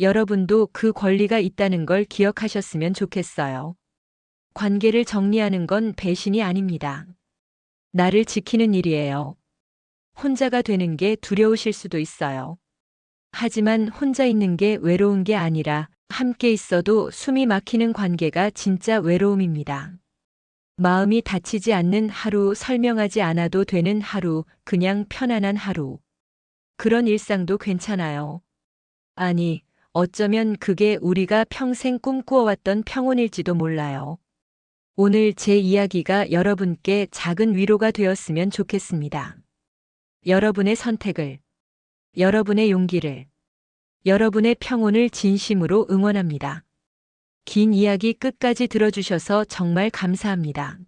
여러분도 그 권리가 있다는 걸 기억하셨으면 좋겠어요. 관계를 정리하는 건 배신이 아닙니다. 나를 지키는 일이에요. 혼자가 되는 게 두려우실 수도 있어요. 하지만 혼자 있는 게 외로운 게 아니라 함께 있어도 숨이 막히는 관계가 진짜 외로움입니다. 마음이 다치지 않는 하루, 설명하지 않아도 되는 하루, 그냥 편안한 하루. 그런 일상도 괜찮아요. 아니, 어쩌면 그게 우리가 평생 꿈꾸어왔던 평온일지도 몰라요. 오늘 제 이야기가 여러분께 작은 위로가 되었으면 좋겠습니다. 여러분의 선택을, 여러분의 용기를, 여러분의 평온을 진심으로 응원합니다. 긴 이야기 끝까지 들어주셔서 정말 감사합니다.